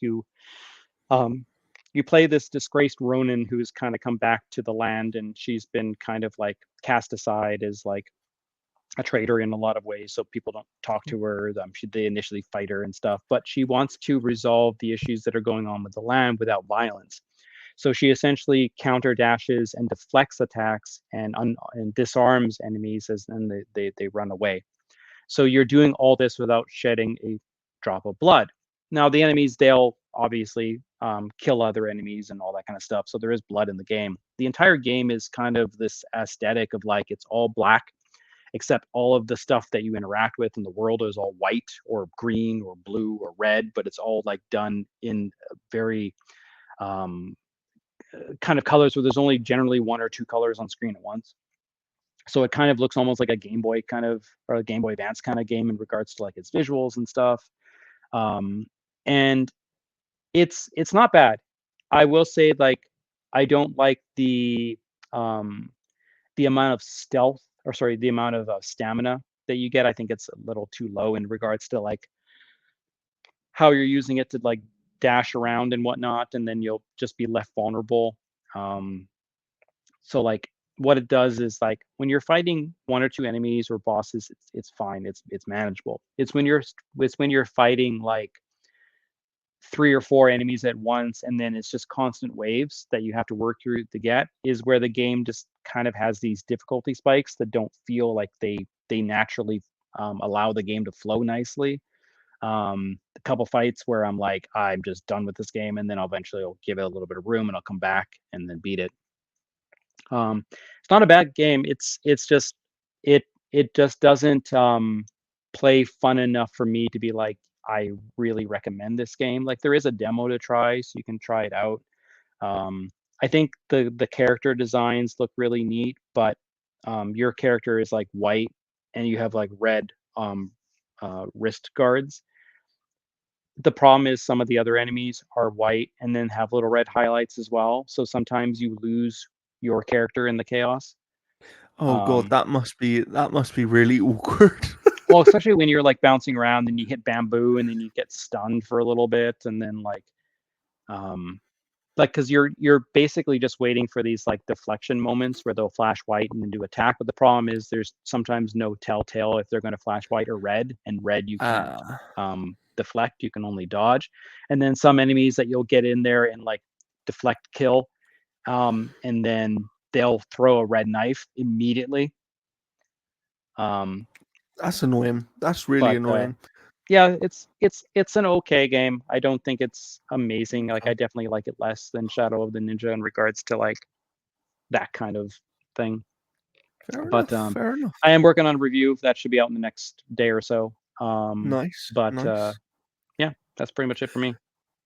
B: um, you play this disgraced Ronin who's kind of come back to the land, and she's been kind of like cast aside as like a traitor in a lot of ways, so people don't talk to her. They initially fight her and stuff, but she wants to resolve the issues that are going on with the land without violence. So she essentially counter dashes and deflects attacks and disarms enemies as then they run away. So you're doing all this without shedding a drop of blood. Now the enemies, they'll obviously kill other enemies and all that kind of stuff. So there is blood in the game. The entire game is kind of this aesthetic of like it's all black, except all of the stuff that you interact with in the world is all white or green or blue or red, but it's all like done in very um, kind of colors where there's only generally one or two colors on screen at once. So it kind of looks almost like a Game Boy kind of or a Game Boy Advance kind of game in regards to like its visuals and stuff. Um, and it's not bad. I will say like I don't like um, the amount of stealth or sorry the amount of stamina that you get. I think it's a little too low in regards to like how you're using it to like dash around and whatnot, and then you'll just be left vulnerable. Um, So like what it does is like when you're fighting one or two enemies or bosses, it's fine. It's manageable. It's when you're fighting like three or four enemies at once and then it's just constant waves that you have to work through to get is where the game just kind of has these difficulty spikes that don't feel like they naturally allow the game to flow nicely. A couple fights where I'm like, I'm just done with this game, and then I'll give it a little bit of room and I'll come back and then beat it. It's not a bad game. It's just it it just doesn't play fun enough for me to be like I really recommend this game. Like there is a demo to try, so you can try it out. Um, I think the character designs look really neat, but your character is like white and you have like red wrist guards. The problem is some of the other enemies are white and then have little red highlights as well. So sometimes you lose your character in the chaos.
A: Oh god,
B: Um,
A: that must be really awkward.
B: well, especially when you're like bouncing around and you hit bamboo and then you get stunned for a little bit and then um, because you're basically just waiting for these like deflection moments where they'll flash white and then do attack. But the problem is there's sometimes no telltale if they're going to flash white or red. And red you can't
A: Ah,
B: deflect; you can only dodge. And then some enemies that you'll get in there and like deflect kill, and then they'll throw a red knife immediately. Um,
A: that's annoying. That's really
B: but
A: annoying.
B: yeah, it's an okay game. I don't think it's amazing. Like I
A: Oh,
B: definitely like it less than Shadow of the Ninja in regards to like that kind of thing.
A: fair enough.
B: But
A: Fair enough.
B: I am working on a review that should be out in the next day or so.
A: Nice,
B: But
A: nice.
B: yeah, that's pretty much it for me.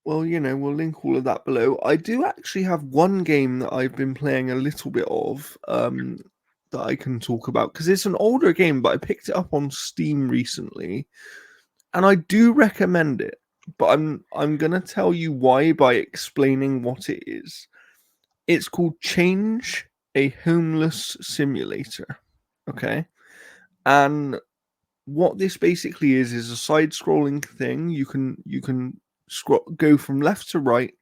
A: Well, we'll link all of that below. I do actually have one game that I've been playing a little bit of, that I can talk about because it's an older game, but I picked it up on Steam recently, and I do recommend it. But I'm gonna tell you why by explaining what it is. It's called Change, a Homeless Simulator. Okay, and what this basically is a side-scrolling thing. You can go from left to right,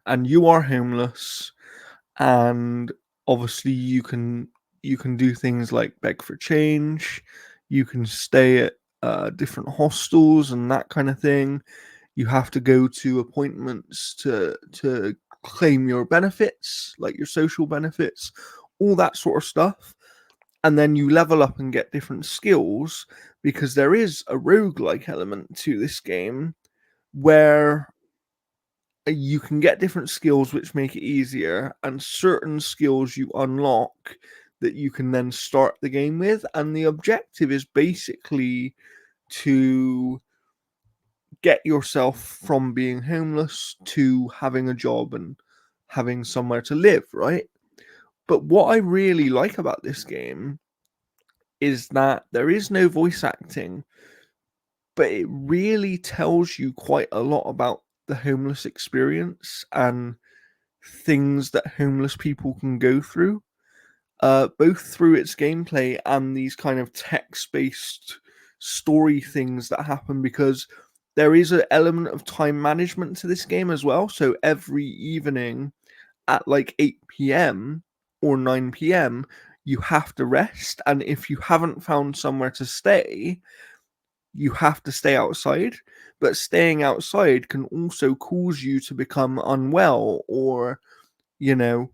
A: and you are homeless, and obviously you can do things like beg for change. You can stay at different hostels and that kind of thing. You have to go to appointments to claim your benefits, like your social benefits, all that sort of stuff. And then you level up and get different skills because there is a roguelike element to this game where you can get different skills which make it easier, and certain skills you unlock that you can then start the game with. And the objective is basically to get yourself from being homeless to having a job and having somewhere to live, right? But what I really like about this game is that there is no voice acting, but it really tells you quite a lot about the homeless experience and things that homeless people can go through, both through its gameplay and these kind of text based story things that happen, because there is an element of time management to this game as well. So every evening at like 8 p.m. or 9 p.m., you have to rest. And if you haven't found somewhere to stay, you have to stay outside. But staying outside can also cause you to become unwell, or, you know,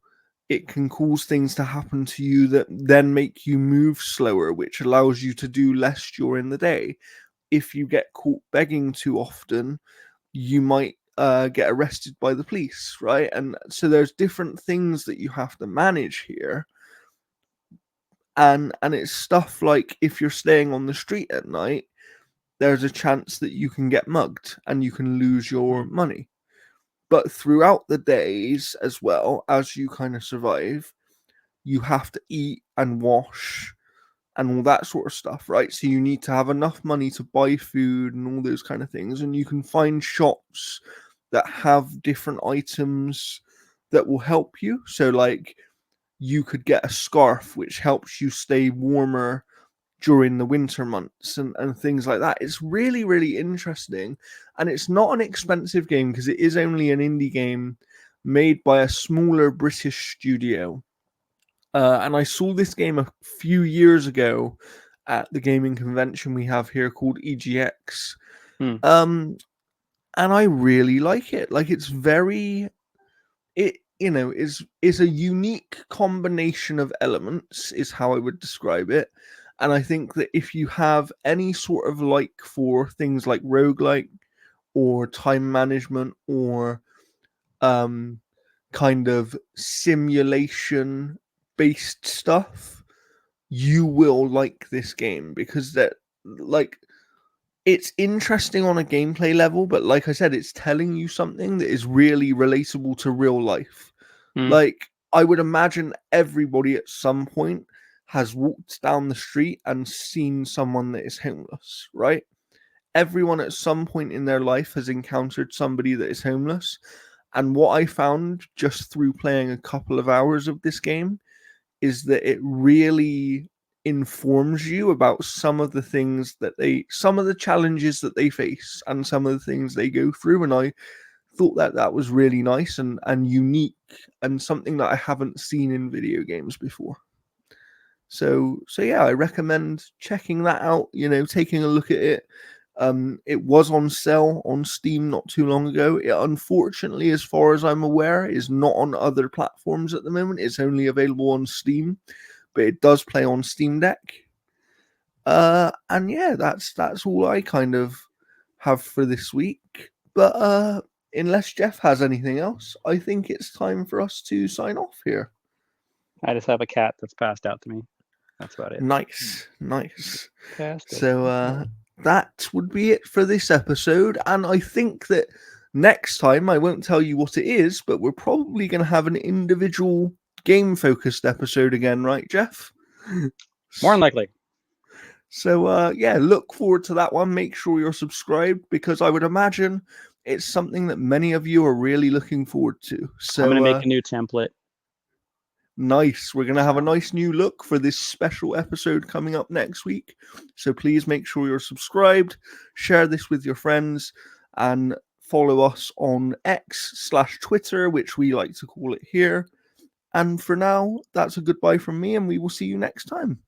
A: it can cause things to happen to you that then make you move slower, which allows you to do less during the day. If you get caught begging too often, you might get arrested by the police, right? And so there's different things that you have to manage here. And it's stuff like, if you're staying on the street at night, there's a chance that you can get mugged and you can lose your
B: Mm.
A: money. But throughout the days, as well, as you kind of survive, you have to eat and wash and all that sort of stuff, right? So you need to have enough money to buy food and all those kind of things. And you can find shops that have different items that will help you. So, like, you could get a scarf which helps you stay warmer during the winter months, and things like that. It's really, really interesting. And it's not an expensive game because it is only an indie game made by a smaller British studio. And I saw this game a few years ago at the gaming convention we have here called EGX.
B: Mm.
A: Um, and I really like it. Like, it's very, it is a unique combination of elements, is how I would describe it. And I think that if you have any sort of like for things like roguelike or time management or um kind of simulation based stuff, you will like this game, because that, like, it's interesting on a gameplay level, but like I said, it's telling you something that is really relatable to real life.
B: Mm.
A: Like, I would imagine everybody at some point has walked down the street and seen someone that is homeless, right? Everyone at some point in their life has encountered somebody that is homeless. And what I found just through playing a couple of hours of this game is that it really informs you about some of the challenges that they face and some of the things they go through. And I thought that that was really nice and unique, and something that I haven't seen in video games before. So yeah, I recommend checking that out, taking a look at it. It was on sale on Steam not too long ago. It, unfortunately, as far as I'm aware, is not on other platforms at the moment. It's only available on Steam, but it does play on Steam Deck. And yeah, that's all I kind of have for this week. But unless Jeff has anything else, I think it's time for us to sign off here.
B: I just have a cat that's passed out to me. That's about it.
A: Nice, nice.
B: Passed out.
A: So that would be it for this episode, and I think that next time I won't tell you what it is, but we're probably going to have an individual game focused episode again, right, Jeff?
B: More than likely.
A: So yeah, look forward to that one. Make sure you're subscribed, because I would imagine it's something that many of you are really looking forward to.
B: I'm gonna
A: So
B: make a new template.
A: nice. We're going to have a nice new look for this special episode coming up next week. So please make sure you're subscribed, share this with your friends, and follow us on X/Twitter, which we like to call it here. And for now, that's a goodbye from me, and we will see you next time.